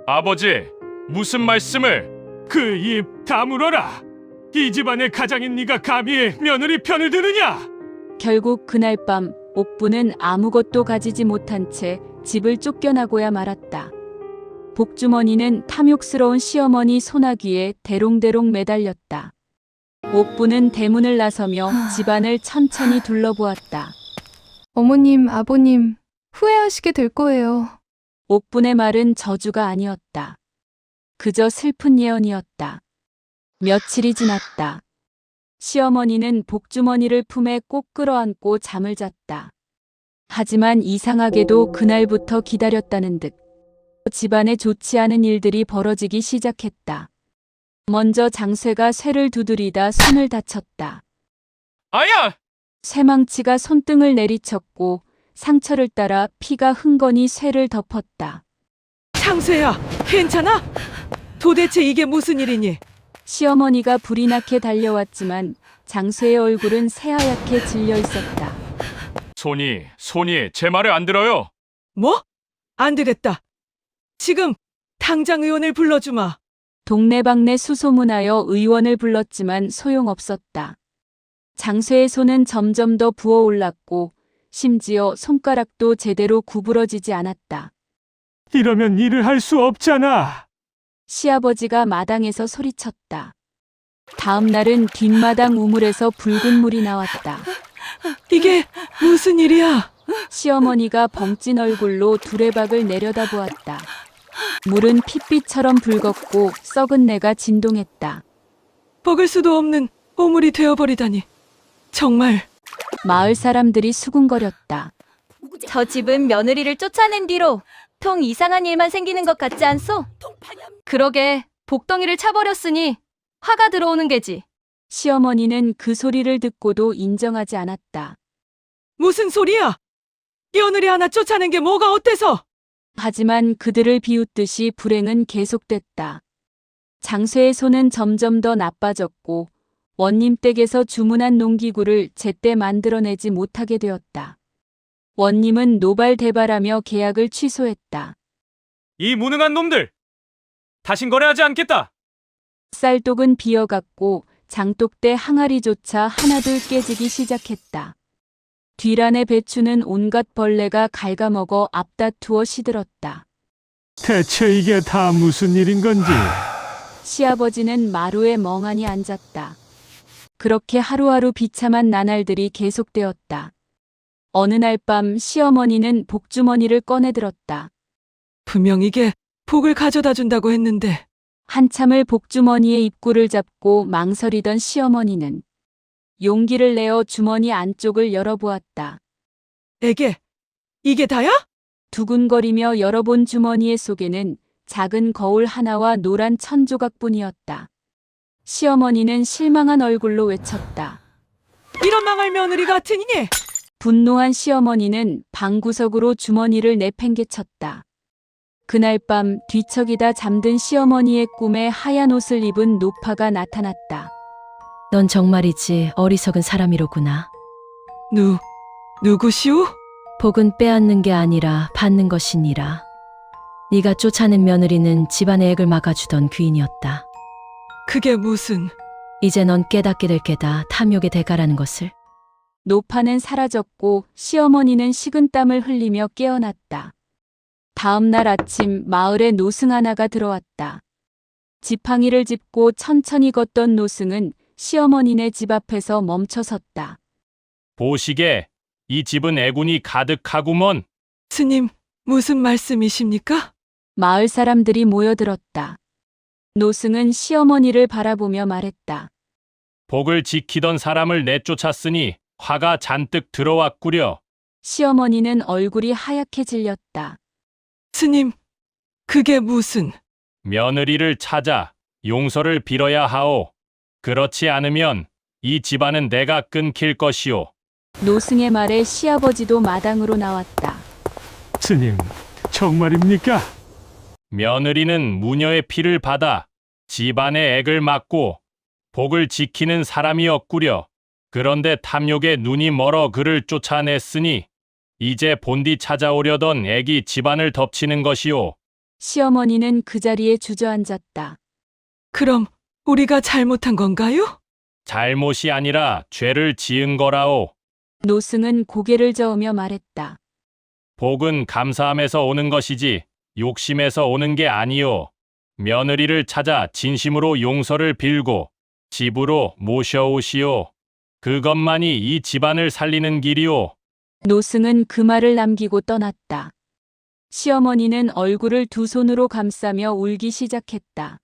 아버지, 무슨 말씀을? 그 입 다물어라. 이 집안의 가장인 네가 감히 며느리 편을 드느냐? 결국 그날 밤 옥분은 아무것도 가지지 못한 채 집을 쫓겨나고야 말았다. 복주머니는 탐욕스러운 시어머니 소나귀에 대롱대롱 매달렸다. 옥분은 대문을 나서며 집안을 천천히 둘러보았다. 어머님, 아버님, 후회하시게 될 거예요. 옥분의 말은 저주가 아니었다. 그저 슬픈 예언이었다. 며칠이 지났다. 시어머니는 복주머니를 품에 꼭 끌어안고 잠을 잤다. 하지만 이상하게도 그날부터 기다렸다는 듯 집안에 좋지 않은 일들이 벌어지기 시작했다. 먼저 장쇠가 쇠를 두드리다 손을 다쳤다. 아야! 쇠망치가 손등을 내리쳤고 상처를 따라 피가 흥건히 쇠를 덮었다. 장쇠야, 괜찮아? 도대체 이게 무슨 일이니? 시어머니가 불이 나게 달려왔지만 장쇠의 얼굴은 새하얗게 질려 있었다. 손이 제 말을 안 들어요. 뭐? 안 되겠다. 지금 당장 의원을 불러주마. 동네방네 수소문하여 의원을 불렀지만 소용없었다. 장쇠의 손은 점점 더 부어올랐고 심지어 손가락도 제대로 구부러지지 않았다. 이러면 일을 할 수 없잖아. 시아버지가 마당에서 소리쳤다. 다음 날은 뒷마당 우물에서 붉은 물이 나왔다. 이게 무슨 일이야? 시어머니가 벙찐 얼굴로 두레박을 내려다보았다. 물은 핏빛처럼 붉었고 썩은 내가 진동했다. 먹을 수도 없는 오물이 되어버리다니. 정말. 마을 사람들이 수군거렸다. 저 집은 며느리를 쫓아낸 뒤로 통 이상한 일만 생기는 것 같지 않소? 그러게 복덩이를 차버렸으니 화가 들어오는 게지. 시어머니는 그 소리를 듣고도 인정하지 않았다. 무슨 소리야? 며느리 하나 쫓아낸 게 뭐가 어때서? 하지만 그들을 비웃듯이 불행은 계속됐다. 장쇠의 손은 점점 더 나빠졌고 원님 댁에서 주문한 농기구를 제때 만들어내지 못하게 되었다. 원님은 노발대발하며 계약을 취소했다. 이 무능한 놈들! 다신 거래하지 않겠다! 쌀독은 비어갔고 장독대 항아리조차 하나둘 깨지기 시작했다. 뒤란의 배추는 온갖 벌레가 갉아먹어 앞다투어 시들었다. 대체 이게 다 무슨 일인 건지. 시아버지는 마루에 멍하니 앉았다. 그렇게 하루하루 비참한 나날들이 계속되었다. 어느 날 밤 시어머니는 복주머니를 꺼내들었다. 분명 이게 복을 가져다 준다고 했는데. 한참을 복주머니의 입구를 잡고 망설이던 시어머니는 용기를 내어 주머니 안쪽을 열어보았다. 이게 다야? 두근거리며 열어본 주머니의 속에는 작은 거울 하나와 노란 천조각뿐이었다. 시어머니는 실망한 얼굴로 외쳤다. 이런 망할 며느리 같으니! 분노한 시어머니는 방구석으로 주머니를 내팽개쳤다. 그날 밤 뒤척이다 잠든 시어머니의 꿈에 하얀 옷을 입은 노파가 나타났다. 넌 정말이지 어리석은 사람이로구나. 누구시오? 복은 빼앗는 게 아니라 받는 것이니라. 네가 쫓아낸 며느리는 집안의 액을 막아주던 귀인이었다. 그게 무슨... 이제 넌 깨닫게 될 게다 탐욕의 대가라는 것을. 노파는 사라졌고 시어머니는 식은땀을 흘리며 깨어났다. 다음 날 아침 마을에 노승 하나가 들어왔다. 지팡이를 짚고 천천히 걷던 노승은 시어머니네 집 앞에서 멈춰섰다. 보시게, 이 집은 애군이 가득하구먼. 스님, 무슨 말씀이십니까? 마을 사람들이 모여들었다. 노승은 시어머니를 바라보며 말했다. 복을 지키던 사람을 내쫓았으니 화가 잔뜩 들어왔구려. 시어머니는 얼굴이 하얗게 질렸다. 스님, 그게 무슨... 며느리를 찾아 용서를 빌어야 하오. 그렇지 않으면 이 집안은 내가 끊길 것이오. 노승의 말에 시아버지도 마당으로 나왔다. 스님, 정말입니까? 며느리는 무녀의 피를 받아 집안의 액을 막고 복을 지키는 사람이었구려. 그런데 탐욕에 눈이 멀어 그를 쫓아냈으니 이제 본디 찾아오려던 액이 집안을 덮치는 것이오. 시어머니는 그 자리에 주저앉았다. 그럼 우리가 잘못한 건가요? 잘못이 아니라 죄를 지은 거라오. 노승은 고개를 저으며 말했다. 복은 감사함에서 오는 것이지 욕심에서 오는 게 아니오. 며느리를 찾아 진심으로 용서를 빌고 집으로 모셔오시오. 그것만이 이 집안을 살리는 길이오. 노승은 그 말을 남기고 떠났다. 시어머니는 얼굴을 두 손으로 감싸며 울기 시작했다.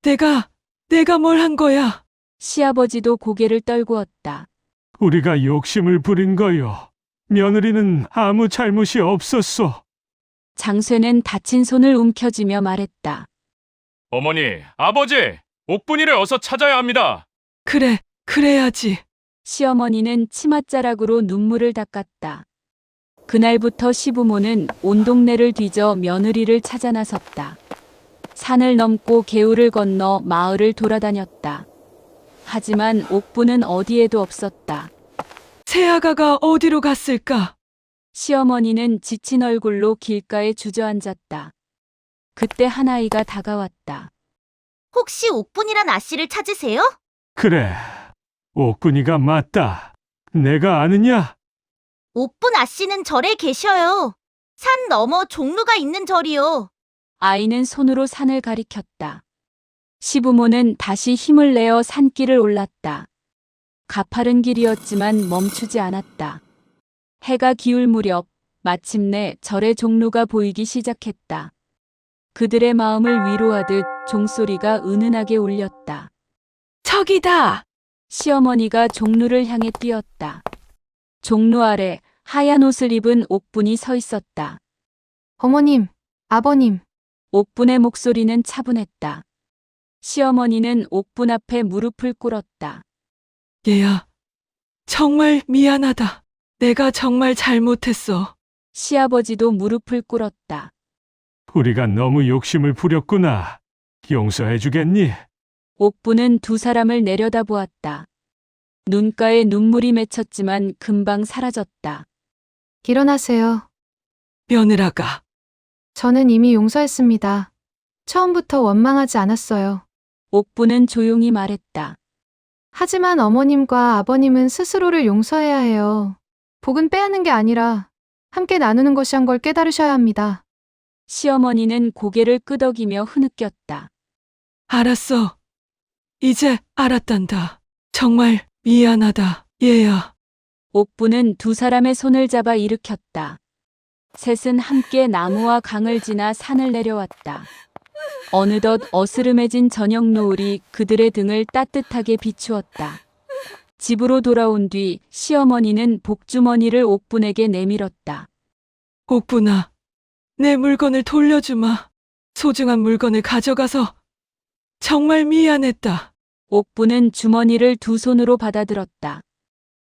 내가 뭘 한 거야? 시아버지도 고개를 떨구었다. 우리가 욕심을 부린 거요. 며느리는 아무 잘못이 없었소. 장쇠는 다친 손을 움켜쥐며 말했다. 어머니, 아버지, 옥분이를 어서 찾아야 합니다. 그래야지. 시어머니는 치맛자락으로 눈물을 닦았다. 그날부터 시부모는 온 동네를 뒤져 며느리를 찾아 나섰다. 산을 넘고 개울을 건너 마을을 돌아다녔다. 하지만 옥부는 어디에도 없었다. 새아가가 어디로 갔을까? 시어머니는 지친 얼굴로 길가에 주저앉았다. 그때 한 아이가 다가왔다. 혹시 옥분이란 아씨를 찾으세요? 그래, 옥군이가 맞다. 내가 아느냐? 옥분 아씨는 절에 계셔요. 산 너머 종루가 있는 절이요. 아이는 손으로 산을 가리켰다. 시부모는 다시 힘을 내어 산길을 올랐다. 가파른 길이었지만 멈추지 않았다. 해가 기울 무렵 마침내 절의 종루가 보이기 시작했다. 그들의 마음을 위로하듯 종소리가 은은하게 울렸다. 저기다! 시어머니가 종루를 향해 뛰었다. 종루 아래 하얀 옷을 입은 옥분이 서 있었다. 어머님, 아버님. 옥분의 목소리는 차분했다. 시어머니는 옥분 앞에 무릎을 꿇었다. 얘야, 정말 미안하다. 내가 정말 잘못했어. 시아버지도 무릎을 꿇었다. 우리가 너무 욕심을 부렸구나. 용서해 주겠니? 옥분은 두 사람을 내려다보았다. 눈가에 눈물이 맺혔지만 금방 사라졌다. 일어나세요. 며느라가. 저는 이미 용서했습니다. 처음부터 원망하지 않았어요. 옥분은 조용히 말했다. 하지만 어머님과 아버님은 스스로를 용서해야 해요. 복은 빼앗는 게 아니라 함께 나누는 것이 한 걸 깨달으셔야 합니다. 시어머니는 고개를 끄덕이며 흐느꼈다. 알았어. 이제 알았단다. 정말 미안하다, 얘야. 옥분은 두 사람의 손을 잡아 일으켰다. 셋은 함께 나무와 강을 지나 산을 내려왔다. 어느덧 어스름해진 저녁 노을이 그들의 등을 따뜻하게 비추었다. 집으로 돌아온 뒤 시어머니는 복주머니를 옥분에게 내밀었다. 옥분아, 내 물건을 돌려주마. 소중한 물건을 가져가서 정말 미안했다. 옥분은 주머니를 두 손으로 받아들었다.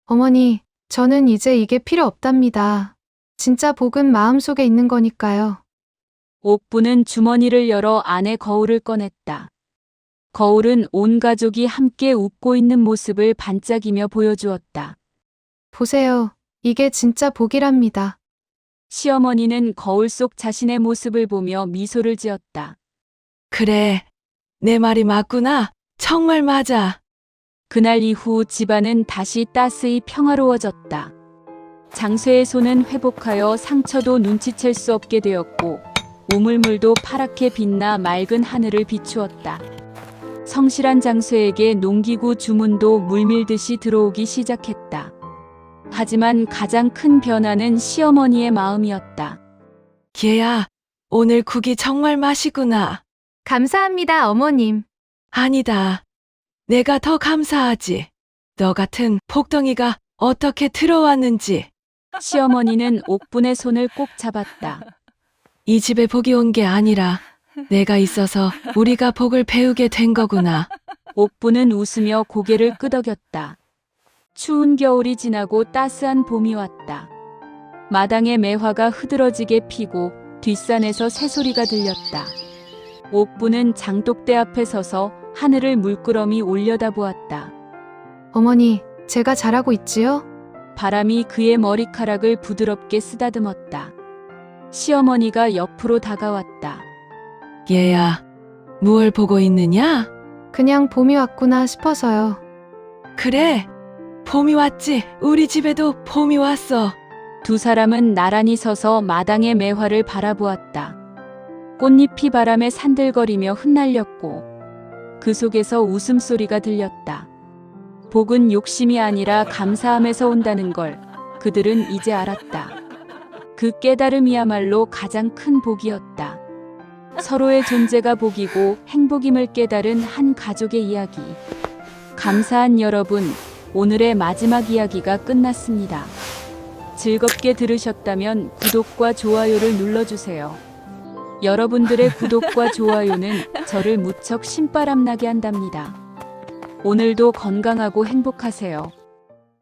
어머니, 저는 이제 이게 필요 없답니다. 진짜 복은 마음속에 있는 거니까요. 옥분은 주머니를 열어 안에 거울을 꺼냈다. 거울은 온 가족이 함께 웃고 있는 모습을 반짝이며 보여주었다. 보세요. 이게 진짜 복이랍니다. 시어머니는 거울 속 자신의 모습을 보며 미소를 지었다. 그래, 내 말이 맞구나. 정말 맞아. 그날 이후 집안은 다시 따스히 평화로워졌다. 장쇠의 손은 회복하여 상처도 눈치챌 수 없게 되었고 우물물도 파랗게 빛나 맑은 하늘을 비추었다. 성실한 장쇠에게 농기구 주문도 물밀듯이 들어오기 시작했다. 하지만 가장 큰 변화는 시어머니의 마음이었다. 얘야, 오늘 국이 정말 맛이구나. 감사합니다, 어머님. 아니다. 내가 더 감사하지. 너 같은 복덩이가 어떻게 들어왔는지. 시어머니는 옥분의 손을 꼭 잡았다. 이 집에 복이 온 게 아니라 내가 있어서 우리가 복을 배우게 된 거구나. 옥분은 웃으며 고개를 끄덕였다. 추운 겨울이 지나고 따스한 봄이 왔다. 마당에 매화가 흐드러지게 피고 뒷산에서 새소리가 들렸다. 옥분은 장독대 앞에 서서 하늘을 물끄러미 올려다보았다. 어머니, 제가 잘하고 있지요? 바람이 그의 머리카락을 부드럽게 쓰다듬었다. 시어머니가 옆으로 다가왔다. 얘야, 무얼 보고 있느냐? 그냥 봄이 왔구나 싶어서요. 그래, 봄이 왔지. 우리 집에도 봄이 왔어. 두 사람은 나란히 서서 마당의 매화를 바라보았다. 꽃잎이 바람에 산들거리며 흩날렸고 그 속에서 웃음소리가 들렸다. 복은 욕심이 아니라 감사함에서 온다는 걸 그들은 이제 알았다. 그 깨달음이야말로 가장 큰 복이었다. 서로의 존재가 복이고 행복임을 깨달은 한 가족의 이야기. 감사한 여러분, 오늘의 마지막 이야기가 끝났습니다. 즐겁게 들으셨다면 구독과 좋아요를 눌러주세요. 여러분들의 구독과 좋아요는 저를 무척 신바람나게 한답니다. 오늘도 건강하고 행복하세요.